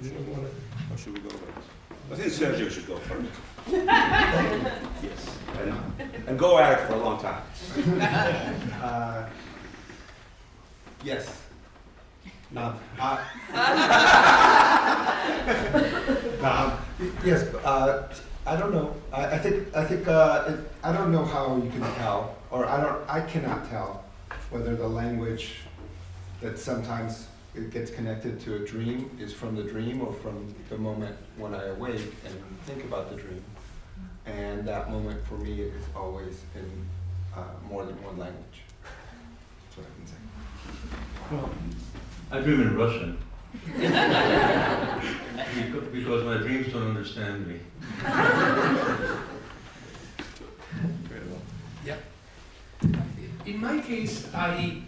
Anyone want to? Or should we go first? I think Sergio should go first. Yes, and go at it for a long time. Yes. No. Yes. I don't know. I think. I don't know how you can tell, or I cannot tell whether the language that sometimes it gets connected to a dream is from the dream or from the moment when I awake and think about the dream. And that moment for me is always in more than one language. That's what I can say. Well, I dream in Russian. Because my dreams don't understand me. Yeah. In my case, I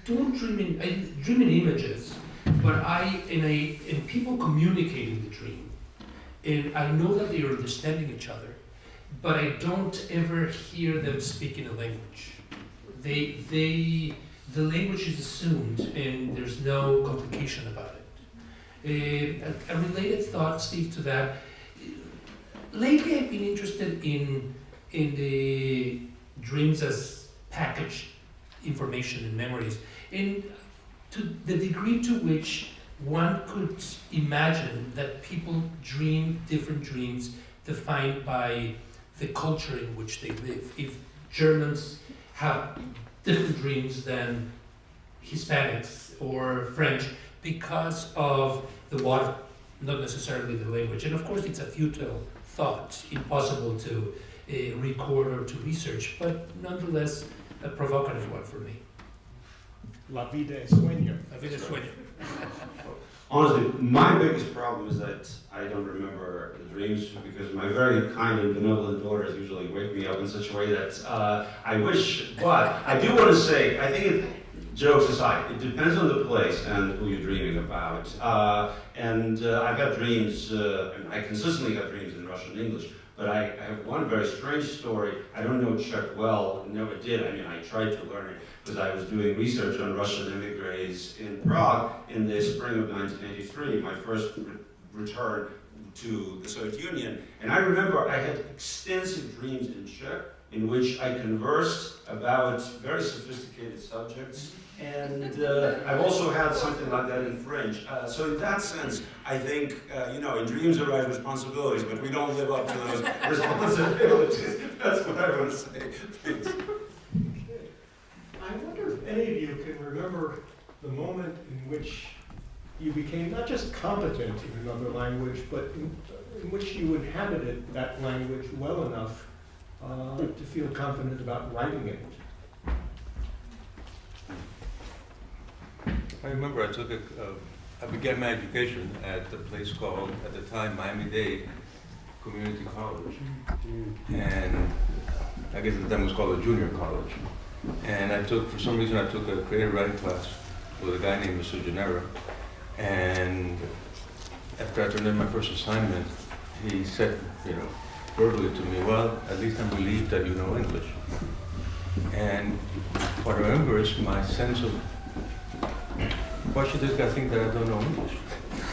don't dream in, I dream in images, but in people communicating the dream. And I know that they are understanding each other, but I don't ever hear them speak in a language. The language is assumed, and there's no complication about it. A related thought, Steve, to that. Lately, I've been interested in the dreams as packaged information and memories, and to the degree to which one could imagine that people dream different dreams defined by the culture in which they live. If Germans have different dreams than Hispanics or French because of the what, not necessarily the language. And of course it's a futile thought, impossible to record or to research, but nonetheless a provocative one for me. La vida es sueño. La vida es sueño. Honestly, my biggest problem is that I don't remember the dreams because my very kind and benevolent daughters usually wake me up in such a way that I wish. But I do want to say, I think jokes aside, it depends on the place and who you're dreaming about. I've got dreams, and I consistently have dreams in Russian and English, but I have one very strange story. I don't know Czech well, never did. I mean, I tried to learn it because I was doing research on Russian emigres in Prague in the spring of 1983, my first return to the Soviet Union. And I remember I had extensive dreams in Czech in which I conversed about very sophisticated subjects. And I've also had something like that in French. So in that sense, I think, in dreams arise responsibilities, but we don't live up to those responsibilities. That's what I want to say. Thanks. I wonder if any of you can remember the moment in which you became not just competent in another language, but in which you inhabited that language well enough to feel confident about writing it. I remember I began my education at a place called, at the time, Miami-Dade Community College. And I guess at the time it was called a junior college. And for some reason I took a creative writing class with a guy named Mr. Genera. And after I turned in my first assignment, he said, verbally to me, well, at least I'm relieved that you know English. And what I remember is my sense of, why should this guy think that I don't know English?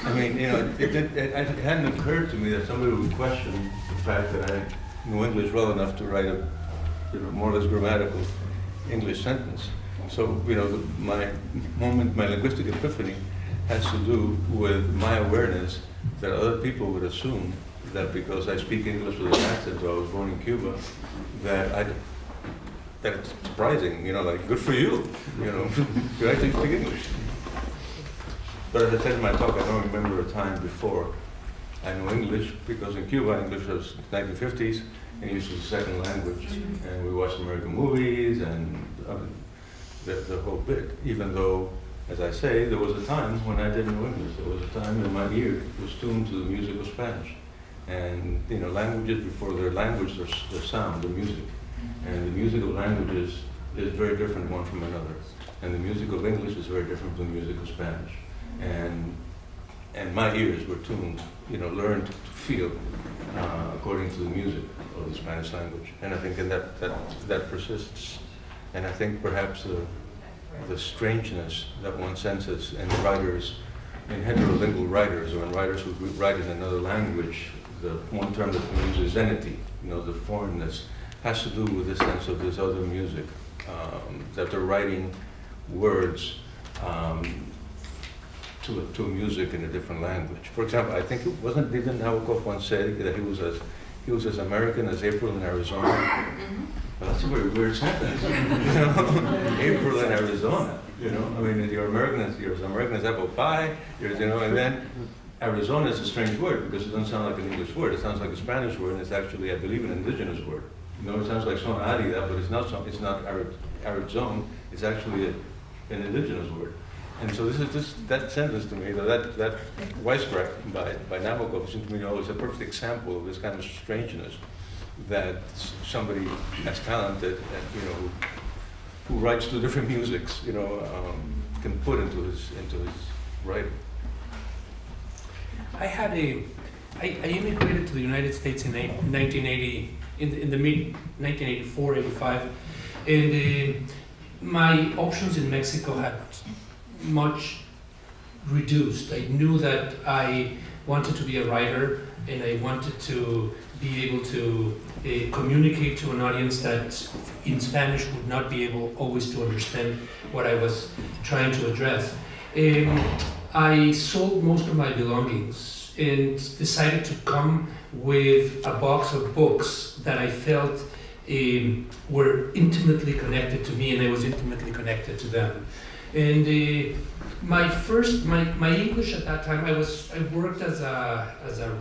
I mean, it hadn't occurred to me that somebody would question the fact that I knew English well enough to write a, more or less grammatical English sentence. So, my linguistic epiphany has to do with my awareness that other people would assume that because I speak English with an accent, or I was born in Cuba, that it's surprising, like, good for you, you actually speak English. But as I said in my talk, I don't remember a time before I knew English, because in Cuba, English was 1950s, English was a second language, and we watched American movies and the whole bit, even though, as I say, there was a time when I didn't know English. There was a time when my ear was tuned to the music of Spanish. And, languages, before their language, their sound, their music. And the music of languages is very different one from another. And the music of English is very different from the music of Spanish. And my ears were tuned, learned to feel according to the music of the Spanish language. And I think that persists. And I think perhaps the strangeness that one senses in writers, in heterolingual writers, or in writers who write in another language, the one term that we use is zenity, the foreignness, has to do with the sense of this other music, that they're writing words to music in a different language. For example, I think didn't Nabokov once say that he was as American as April in Arizona? Well, that's a very weird sentence. April in Arizona. I mean, you're as American as apple pie. And then Arizona is a strange word because it doesn't sound like an English word. It sounds like a Spanish word, and it's actually, I believe, an indigenous word. It sounds like son árida, but it's not arid zone. It's actually an indigenous word. And so that sentence to me, that wisecrack by Nabokov, seems to me always a perfect example of this kind of strangeness that somebody as talented and who writes two different musics, can put into his writing. I immigrated to the United States in 1980, in the mid 1984, 85, and my options in Mexico had much reduced. I knew that I wanted to be a writer, and I wanted to be able to communicate to an audience that in Spanish would not be able always to understand what I was trying to address. I sold most of my belongings and decided to come with a box of books that I felt were intimately connected to me, and I was intimately connected to them. And my English at that time, I worked as a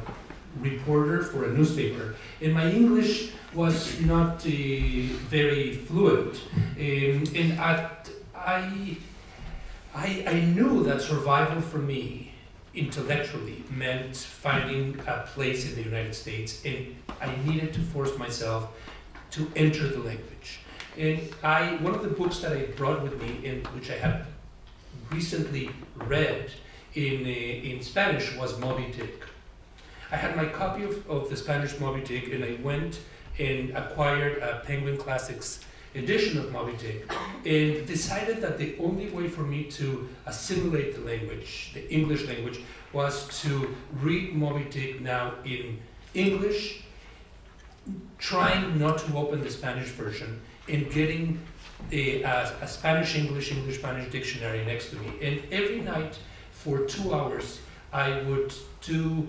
reporter for a newspaper, and my English was not very fluent. And I knew that survival for me intellectually meant finding a place in the United States, and I needed to force myself to enter the language. And one of the books that I brought with me, and which I have recently read in Spanish, was Moby Dick. I had my copy of the Spanish Moby Dick, and I went and acquired a Penguin Classics edition of Moby Dick, and decided that the only way for me to assimilate the language, the English language, was to read Moby Dick now in English, trying not to open the Spanish version, and getting a Spanish-English, English-Spanish dictionary next to me. And every night for 2 hours, I would do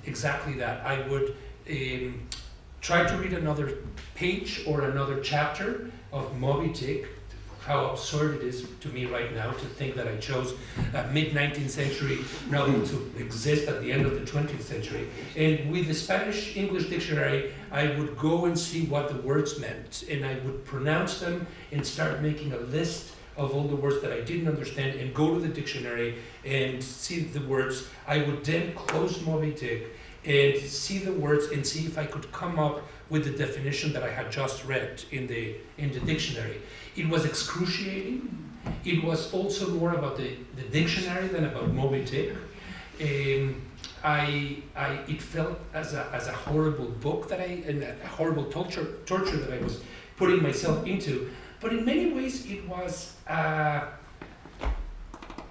exactly that. I would try to read another page or another chapter of Moby Dick. How absurd it is to me right now to think that I chose a mid-19th century novel to exist at the end of the 20th century. And with the Spanish-English dictionary, I would go and see what the words meant, and I would pronounce them and start making a list of all the words that I didn't understand and go to the dictionary and see the words. I would then close Moby Dick and see the words and see if I could come up with the definition that I had just read in the dictionary. It was excruciating. It was also more about the dictionary than about Moby Dick. It felt as a horrible book and a horrible torture that I was putting myself into. But in many ways, it was,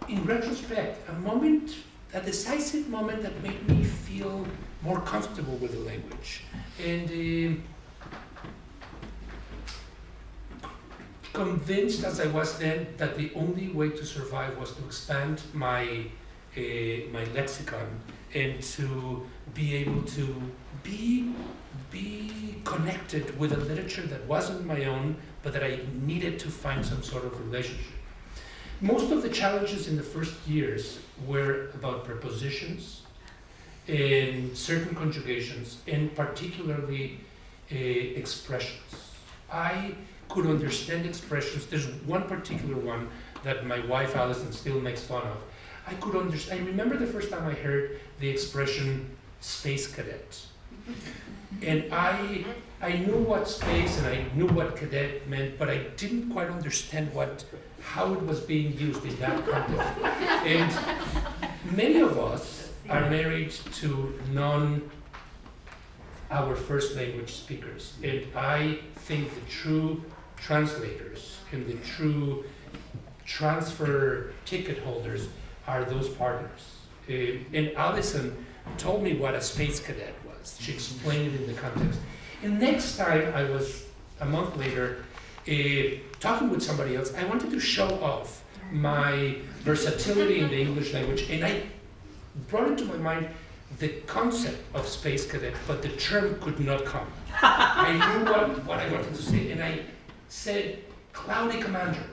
in retrospect, a decisive moment that made me feel more comfortable with the language. And convinced as I was then that the only way to survive was to expand my lexicon and to be able to be connected with a literature that wasn't my own, but that I needed to find some sort of relationship. Most of the challenges in the first years were about prepositions and certain conjugations, and particularly expressions. I could understand expressions. There's one particular one that my wife Alison still makes fun of. I remember the first time I heard the expression space cadet. And I knew what space and I knew what cadet meant, but I didn't quite understand how it was being used in that context. And many of us are married to our first language speakers. And I think the true translators and the true transfer ticket holders are those partners. And Alison told me what a space cadet was. She explained it in the context. And next time I was, a month later, talking with somebody else, I wanted to show off my versatility in the English language, and I brought into my mind the concept of space cadet, but the term could not come. I knew what I wanted to say, and I said, cloudy commander.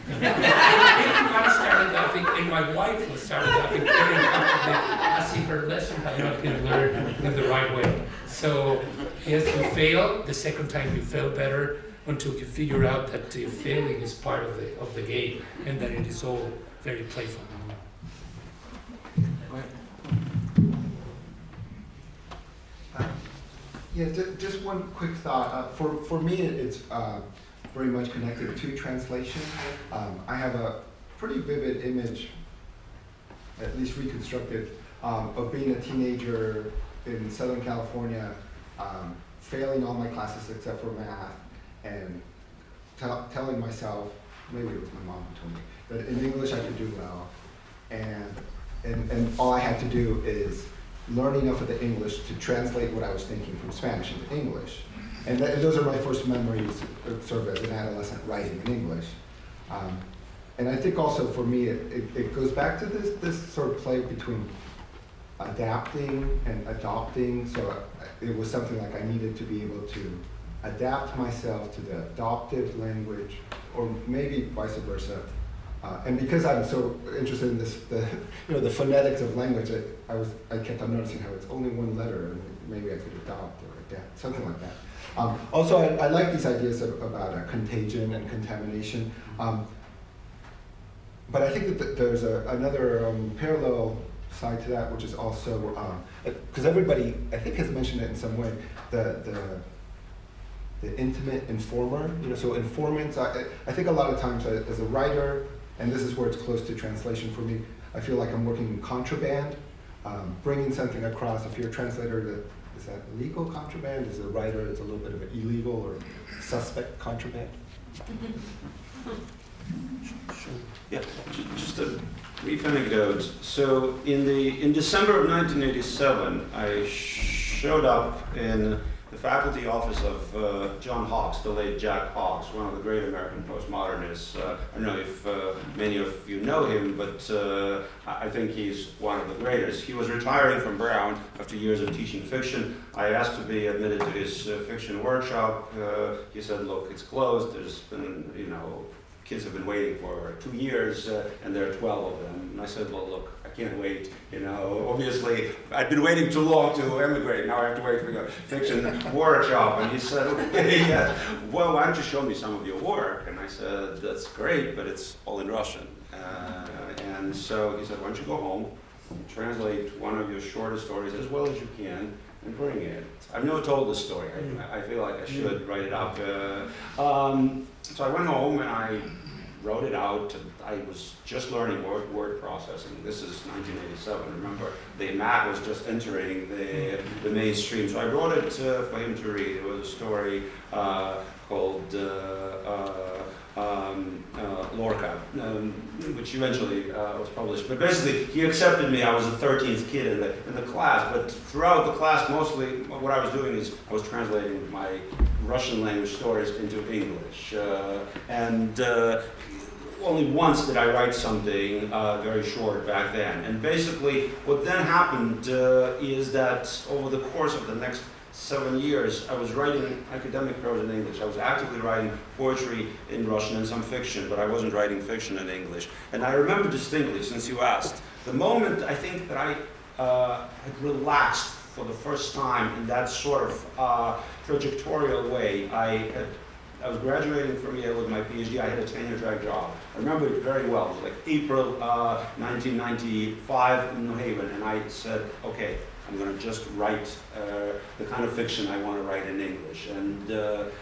Everybody started laughing, and my wife started laughing very uncomfortably, as if her lesson had not been learned in the right way. So, yes, you fail. The second time you fail better, until you figure out that failing is part of the game, and that it is all very playful. Yeah, just one quick thought. For me, it's very much connected to translation. I have a pretty vivid image, at least reconstructed, of being a teenager in Southern California, failing all my classes except for math, and telling myself, maybe it was my mom who told me, that in English I could do well, and all I had to do is learn enough of the English to translate what I was thinking from Spanish into English. And those are my first memories, sort of as an adolescent, writing in English. And I think also for me, it goes back to this sort of play between adapting and adopting. So it was something like I needed to be able to adapt myself to the adoptive language, or maybe vice versa. And because I'm so interested in this, the phonetics of language, I kept on noticing how it's only one letter, and maybe I could adopt or adapt, something like that. Also, I like these ideas about contagion and contamination. But I think that there's another parallel side to that, which is also, because everybody, I think, has mentioned it in some way, the the intimate informer. So informants, I think a lot of times as a writer, and this is where it's close to translation for me, I feel like I'm working in contraband, bringing something across. If you're a translator, is that legal contraband? As a writer, it's a little bit of an illegal or suspect contraband. Yeah, just a brief anecdote. So in December of 1987, I showed up in the faculty office of John Hawkes, the late Jack Hawkes, one of the great American postmodernists. I don't know if many of you know him, but I think he's one of the greatest. He was retiring from Brown after years of teaching fiction. I asked to be admitted to his fiction workshop. He said, look, it's closed. There's been, kids have been waiting for 2 years, and there are 12 of them. And I said, well, look, I can't wait. Obviously, I'd been waiting too long to emigrate. Now I have to wait for the fiction workshop. And he said, okay, yeah, well, why don't you show me some of your work? And I said, that's great, but it's all in Russian. And so he said, why don't you go home, translate one of your shortest stories as well as you can, and bring it. I've never told this story. I feel like I should write it up. So I went home and I wrote it out. I was just learning word processing. This is 1987. Remember, the Mac was just entering the mainstream. So I wrote it for him to read. It was a story called Lorca, which eventually was published. But basically, he accepted me. I was the 13th kid in the class. But throughout the class, mostly what I was doing is I was translating my Russian language stories into English. Only once did I write something very short back then. And basically, what then happened is that over the course of the next 7 years, I was writing academic prose in English. I was actively writing poetry in Russian and some fiction, but I wasn't writing fiction in English. And I remember distinctly, since you asked, the moment I think that I had relaxed for the first time in that sort of trajectorial way. I was graduating from Yale with my PhD. I had a tenure-track job. I remember it very well. It was like April 1995 in New Haven, and I said, okay, I'm going to just write the kind of fiction I want to write in English. And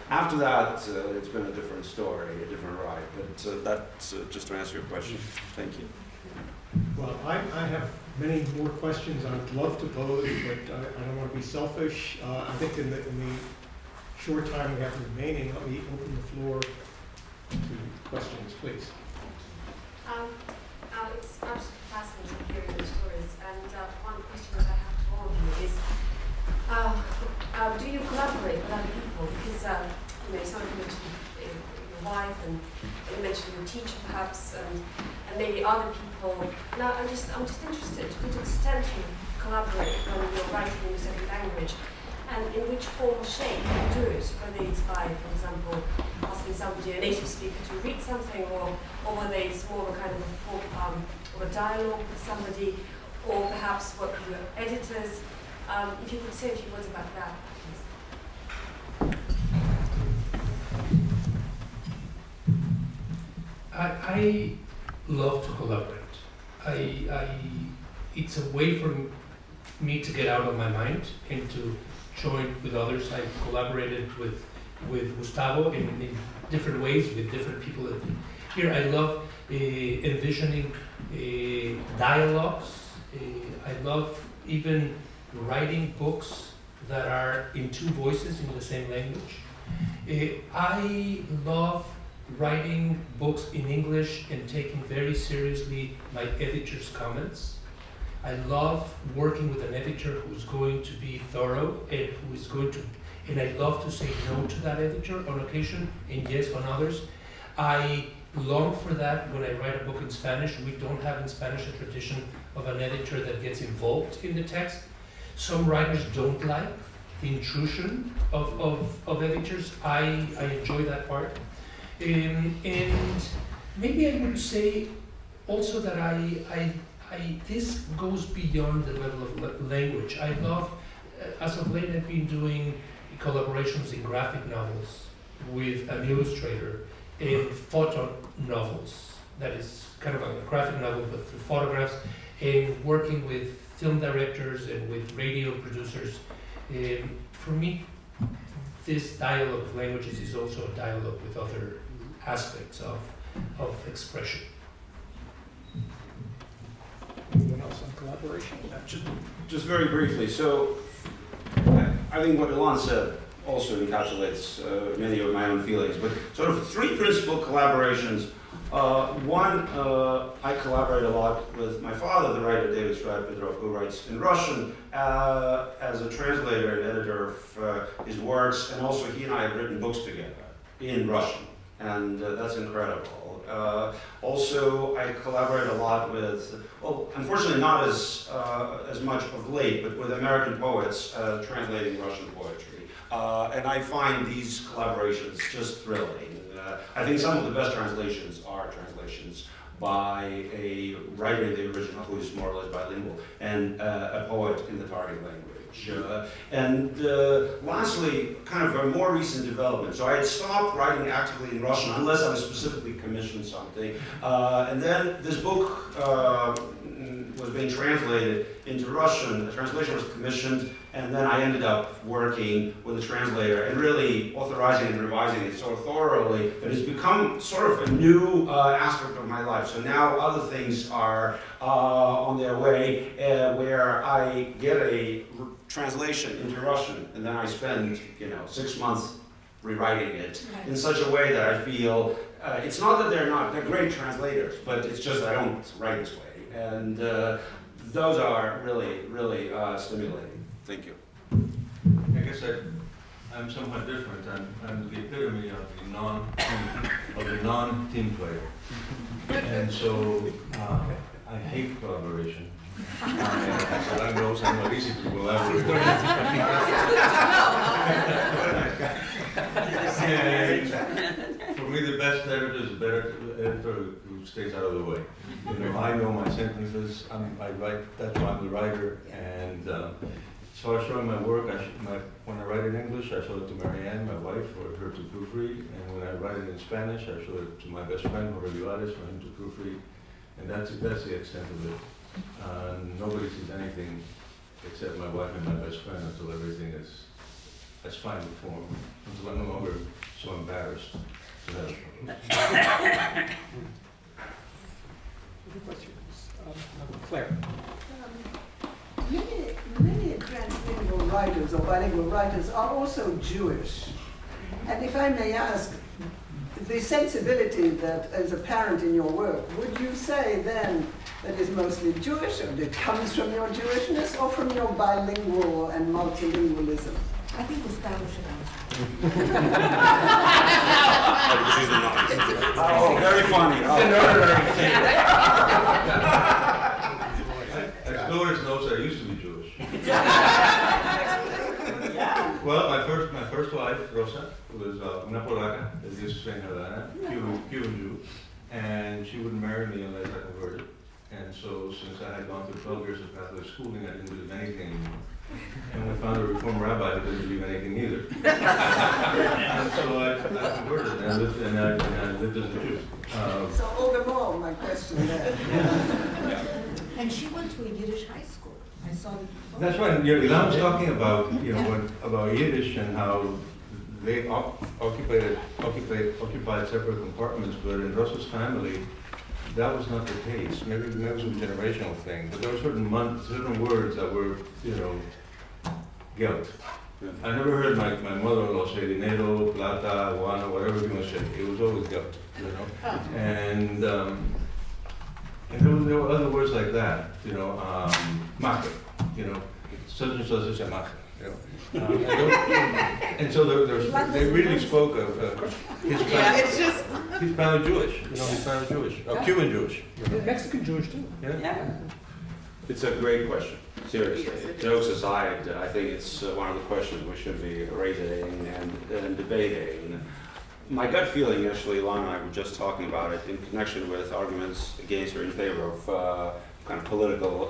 after that, it's been a different story, a different ride. But that's just to answer your question. Thank you. Well, I have many more questions I'd love to pose, but I don't want to be selfish. I think in the short time we have remaining, let me open the floor to questions, please. It's absolutely fascinating hearing your stories, and one question that I have to all of you is, do you collaborate with other people? Because someone mentioned your wife, and you mentioned your teacher perhaps, and maybe other people. Now, I'm just interested to what extent you collaborate when you're writing in a second language, and in which form or shape you do it, whether it's by, for example, asking somebody, a native speaker, to read something, or whether it's more of a kind of a form or a dialogue with somebody, or perhaps work with your editors. If you could say a few words about that, please. I love to collaborate. It's a way for me to get out of my mind and to join with others. I collaborated with Gustavo in different ways, with different people. Here I love envisioning dialogues. I love even writing books that are in two voices in the same language. I love writing books in English and taking very seriously my editor's comments. I love working with an editor who's going to be thorough and who is going to, and I love to say no to that editor on occasion and yes on others. I long for that when I write a book in Spanish. We don't have in Spanish a tradition of an editor that gets involved in the text. Some writers don't like the intrusion of editors. I enjoy that part. And maybe I would say also that this goes beyond the level of language. I love, as of late, I've been doing collaborations in graphic novels with an illustrator, and photo novels. That is kind of a graphic novel but through photographs, and working with film directors and with radio producers. For me, this dialogue of languages is also a dialogue with other aspects of expression. Anyone else on collaboration? Just very briefly, so I think what Ilan said also encapsulates many of my own feelings, but sort of three principal collaborations. One, I collaborate a lot with my father, the writer David Shrayer, who writes in Russian, as a translator and editor of his works, and also he and I have written books together in Russian, and that's incredible. Also, I collaborate a lot with, well, unfortunately not as much of late, but with American poets translating Russian poetry. And I find these collaborations just thrilling. I think some of the best translations are translations by a writer in the original who is more or less bilingual and a poet in the target language. Lastly, kind of a more recent development. So I had stopped writing actively in Russian unless I was specifically commissioned something. And then this book was being translated into Russian. The translation was commissioned, and then I ended up working with a translator and really authorizing and revising it so thoroughly that it's become sort of a new aspect of my life. So now other things are on their way where I get a translation into Russian, and then I spend 6 months rewriting it in such a way that I feel it's not that they're great translators, but it's just I don't write this way, and those are really, really stimulating. Thank you. I guess I'm somewhat different. I'm the epitome of the non-team player, and so I hate collaboration. Ilan knows I'm not easy to collaborate. And for me, the best editor is a better editor who stays out of the way. I know my sentences. I write. That's why I'm the writer. And so I show my work. When I write in English, I show it to Marianne, my wife, for her to proofread. And when I write it in Spanish, I show it to my best friend, Jorge Juarez, for him to proofread. And that's the extent of it. Nobody sees anything except my wife and my best friend until everything is finally formed, until I'm no longer so embarrassed to have it. Other questions? Claire. Many translingual writers or bilingual writers are also Jewish. And if I may ask, the sensibility that is apparent in your work, would you say then that is mostly Jewish, or that comes from your Jewishness, or from your bilingual and multilingualism? I think Gustavo should answer. Oh, very funny. As Doris knows, I used to be Jewish. Well, my first wife, Rosa, was una polaca, as used to say in Havana, Cuban Jew, and she wouldn't marry me unless I converted. And so, since I had gone through 12 years of Catholic schooling, I didn't believe anything anymore. And we found a Reformed rabbi who didn't believe anything either. And so I converted, and I lived as a Jew. So all the more, my question there. And she went to a Yiddish high school. I saw the That's right. Ilan was talking about about Yiddish and how they occupied separate compartments, but in Rosa's family, that was not the case. Maybe it was a generational thing, but there were certain words that were, guilt. I never heard my mother-in-law say dinero, plata, guano, whatever you want to say. It was always guilt, And there were other words like that, maje, such and such is a maje, and so they really spoke of Hispanic Jewish, Hispanic Jewish, Cuban Jewish. Mexican Jewish too. Yeah. It's a great question. Seriously, jokes aside, I think it's one of the questions we should be raising and debating. My gut feeling, actually, Ilan and I were just talking about it in connection with arguments against or in favor of kind of political,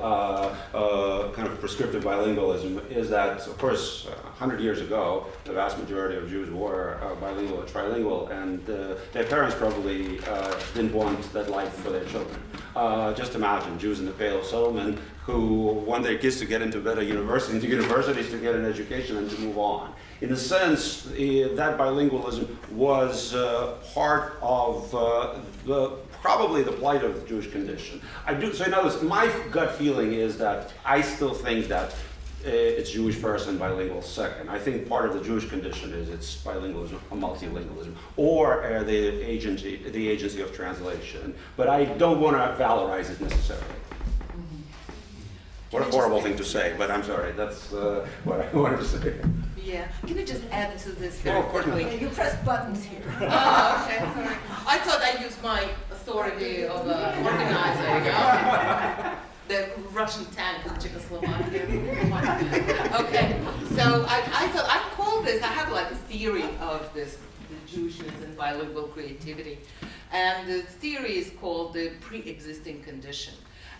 kind of prescriptive bilingualism, is that, of course, 100 years ago, the vast majority of Jews were bilingual or trilingual, and their parents probably didn't want that life for their children. Just imagine Jews in the Pale of Settlement who want their kids to get into better universities to get an education and to move on. In a sense, that bilingualism was part of probably the plight of the Jewish condition. So in other words, my gut feeling is that I still think that it's Jewish first and bilingual second. I think part of the Jewish condition is it's bilingualism, or multilingualism, or the agency of translation. But I don't want to valorize it necessarily. What a horrible thing to say, but I'm sorry, that's what I wanted to say. Yeah, can I just add to this No, very of course not. quickly? You press buttons here. Oh, okay, sorry. I thought I used my authority of an organizer, you know? The Russian tank in Czechoslovakia. Okay, so I thought I'd call this, I have like a theory of this, the Jewishness and bilingual creativity. And the theory is called the pre-existing condition.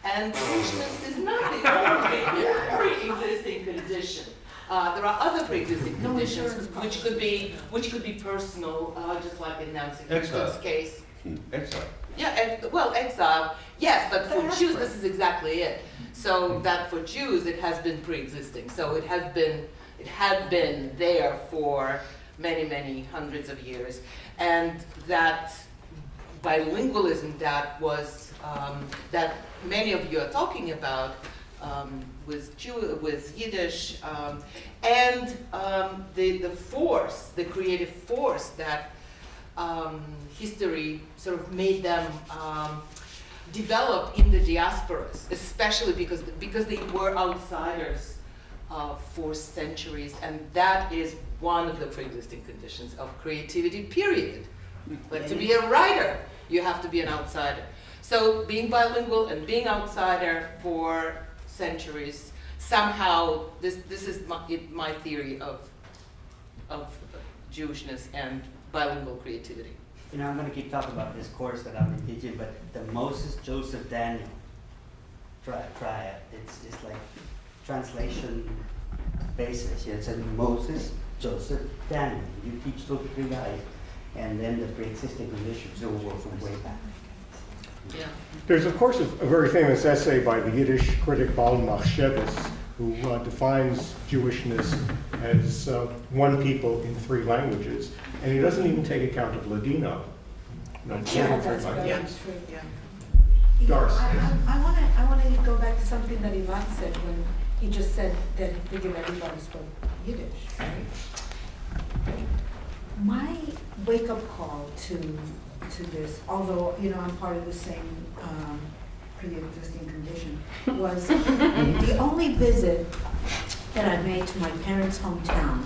And Jewishness is not the only pre-existing condition. There are other pre-existing conditions which could be personal, just like in Nancy Houston's case. Exile. Yeah, well, exile, yes, but for Jews, this is exactly it. So that for Jews, it has been pre-existing. So it had been there for many, many hundreds of years. And that bilingualism that was, that many of you are talking about, with Yiddish, and the force, the creative force that history sort of made them develop in the diasporas, especially because they were outsiders for centuries, and that is one of the pre-existing conditions of creativity, period. But to be a writer, you have to be an outsider. So being bilingual and being outsider for centuries, somehow this is my theory of Jewishness and bilingual creativity. You know, I'm going to keep talking about this course that I've been teaching, but the Moses Joseph Daniel, try it. It's like translation basis. It's a Moses Joseph Daniel. You teach those three guys, and then the pre-existing conditions will work from way back. Yeah. There's, of course, a very famous essay by the Yiddish critic Baal Machshavas, who defines Jewishness as one people in three languages, and he doesn't even take account of Ladino. No, Yeah, that's languages. very true. Yeah. Doris. I want to go back to something that Ilan said when he just said that he figured everybody spoke Yiddish, right? My wake-up call to this, although, you know, I'm part of the same pre-existing condition, was the only visit that I made to my parents' hometown,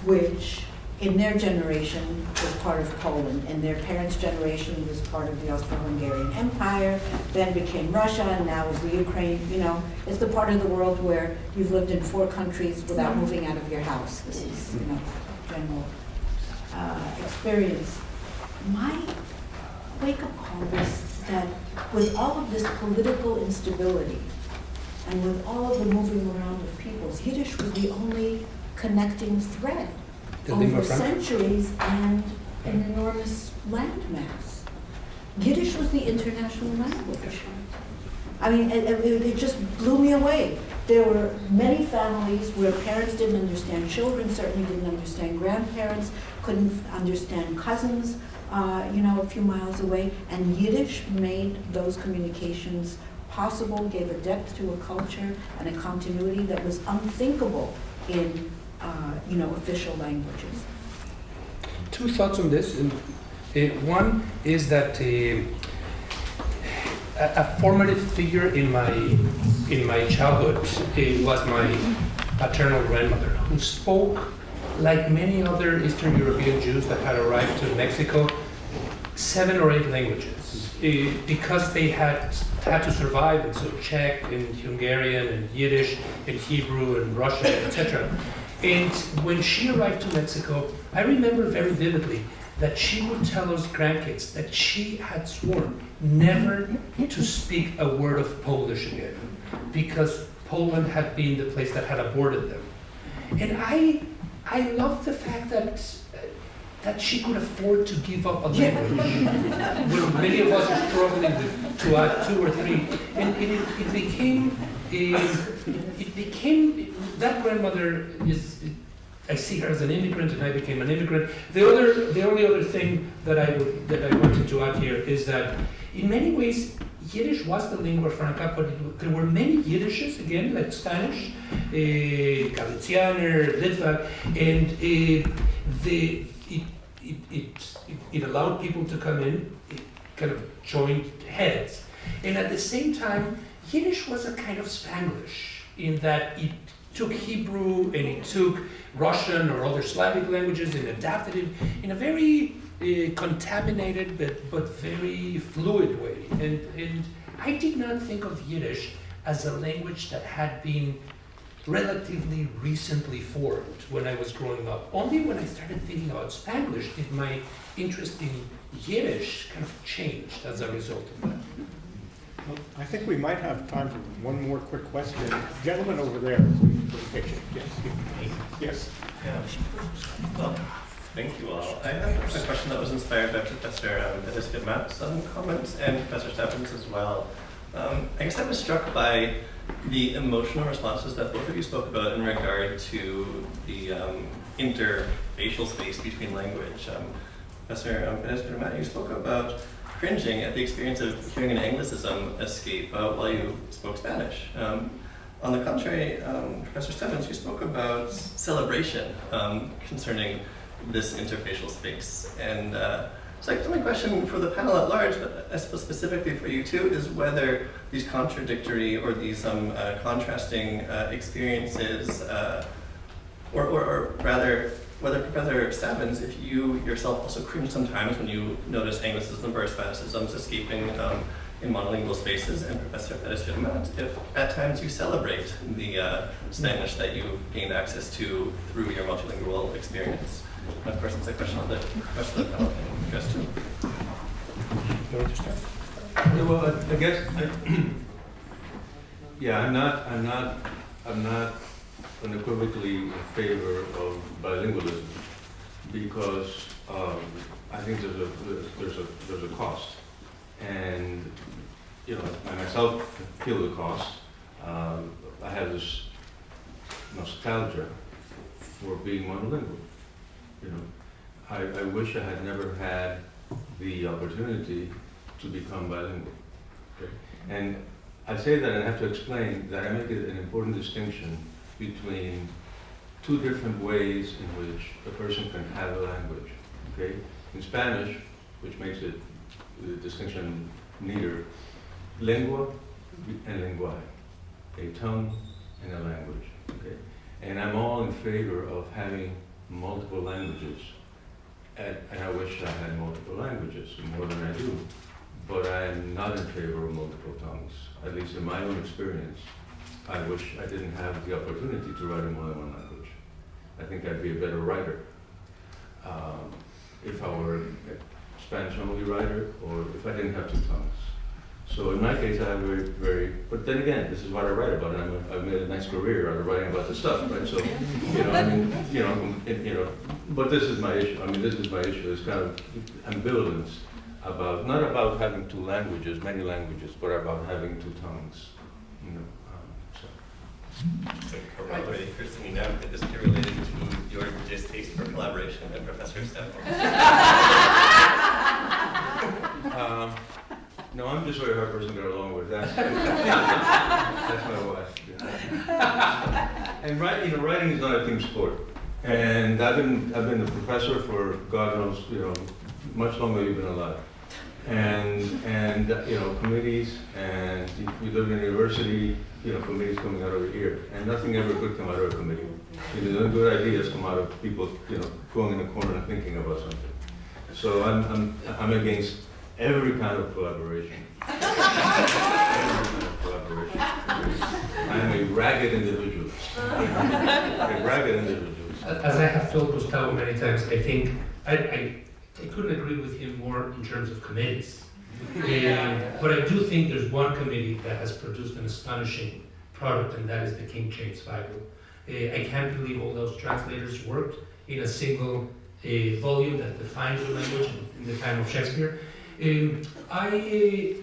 which in their generation was part of Poland, and their parents' generation was part of the Austro-Hungarian Empire, then became Russia, and now is the Ukraine. You know, it's the part of the world where you've lived in 4 countries without moving out of your house. This is, you know, general experience. My wake-up call was that with all of this political instability and with all of the moving around of peoples, Yiddish was the only connecting thread over centuries and an enormous landmass. Yiddish was the international language. I mean, it just blew me away. There were many families where parents didn't understand children, certainly didn't understand grandparents, couldn't understand cousins, you know, a few miles away, and Yiddish made those communications possible, gave a depth to a culture and a continuity that was unthinkable in, you know, official languages. 2 thoughts on this. One is that a formative figure in my childhood was my paternal grandmother, who spoke, like many other Eastern European Jews that had arrived to Mexico, 7 or 8 languages, because they had to survive, and so Czech and Hungarian and Yiddish and Hebrew and Russian, etc. And when she arrived to Mexico, I remember very vividly that she would tell us grandkids that she had sworn never to speak a word of Polish again, because Poland had been the place that had aborted them. And I love the fact that that she could afford to give up a language. Where many of us are struggling with to add 2 or 3, and it became that grandmother is. I see her as an immigrant, and I became an immigrant. The only other thing that I wanted to add here is that in many ways Yiddish was the lingua franca, but there were many Yiddishes again, like Spanish, Galicianer, Litvak, and it allowed people to come in, it kind of joined heads. And at the same time, Yiddish was a kind of Spanglish in that it took Hebrew and it took Russian or other Slavic languages and adapted it in a very contaminated but very fluid way. And I did not think of Yiddish as a language that had been relatively recently formed when I was growing up. Only when I started thinking about Spanglish did my interest in Yiddish kind of changed as a result of that. Well, I think we might have time for one more quick question. Gentleman over there, please, for the picture. Yes. Yeah. Well, thank you all. I have a question that was inspired by Professor Perez-Firmat's comments and Professor Stavans as well. I guess I was struck by the emotional responses that both of you spoke about in regard to the interfacial space between language. Professor Perez-Firmat, you spoke about cringing at the experience of hearing an Anglicism escape while you spoke Spanish. On the contrary, Professor Stavans, you spoke about celebration concerning this interfacial space. And so my question for the panel at large, but I suppose specifically for you too, is whether these contradictory or these contrasting experiences, or rather, whether Professor Stavans, if you yourself also cringe sometimes when you notice Anglicism or Hispanicisms escaping in monolingual spaces, and Professor Perez-Firmat, if at times you celebrate the Spanish that you've gained access to through your multilingual experience. And of course, it's a question of the rest of the panel can address too. You want to start? Yeah, well, I guess, yeah, I'm not unequivocally in favor of bilingualism because I think there's a cost, and you know, I myself feel the cost. I have this nostalgia for being monolingual. You know, I wish I had never had the opportunity to become bilingual. Okay? And I say that and I have to explain that I make it an important distinction between two different ways in which a person can have a language. Okay? In Spanish, which makes it the distinction neater, lengua and lenguae, a tongue and a language. Okay? And I'm all in favor of having multiple languages. And I wish I had multiple languages, more than I do. But I am not in favor of multiple tongues, at least in my own experience. I wish I didn't have the opportunity to write in more than one language. I think I'd be a better writer if I were a Spanish-only writer, or if I didn't have two tongues. So in my case, I have but then again, this is what I write about, and I've made a nice career out of writing about this stuff, right? So, you know, I mean, but this is my issue. I mean, this is my issue, this kind of ambivalence about, not about having two languages, many languages, but about having two tongues, you know. So corroborating Christine, that this is related to your distaste for collaboration and Professor Stavans. No, I'm just a very hard person to get along with. That's my wife. Yeah. And writing is not a team sport. And I've been a professor for God knows, much longer you've been alive. And committees, and we live in a university, committees coming out every year, and nothing ever good come out of a committee. The good ideas come out of people, going in a corner and thinking about something. So I'm against every kind of collaboration. I am a ragged individualist. A ragged individualist. As I have told Gustavo many times, I think I couldn't agree with him more in terms of committees. But I do think there's one committee that has produced an astonishing product, and that is the King James Bible. I can't believe all those translators worked in a single volume that defines the language in the time of Shakespeare. I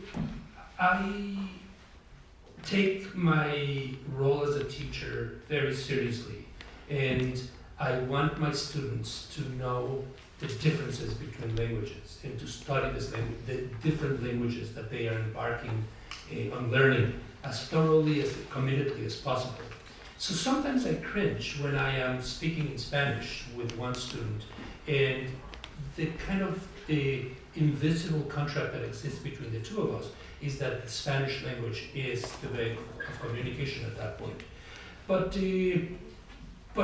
take my role as a teacher very seriously, and I want my students to know the differences between languages and to study the different languages that they are embarking on learning as thoroughly, as committedly as possible. So sometimes I cringe when I am speaking in Spanish with one student, and the kind of invisible contract that exists between the two of us is that the Spanish language is the way of communication at that point. But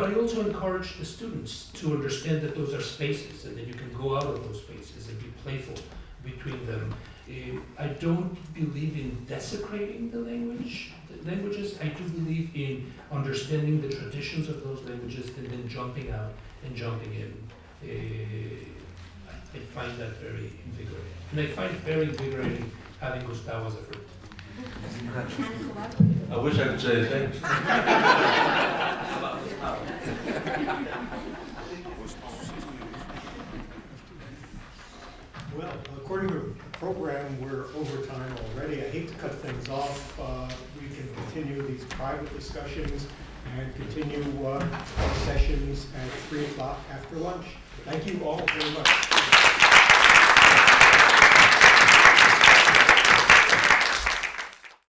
I also encourage the students to understand that those are spaces and that you can go out of those spaces and be playful between them. I don't believe in desecrating the languages. I do believe in understanding the traditions of those languages and then jumping out and jumping in. I find that very invigorating. And I find it very invigorating having Gustavo as a friend. I wish I could say the same. Well, according to the program, we're over time already. I hate to cut things off. We can continue these private discussions and continue sessions at 3 o'clock after lunch. Thank you all very much.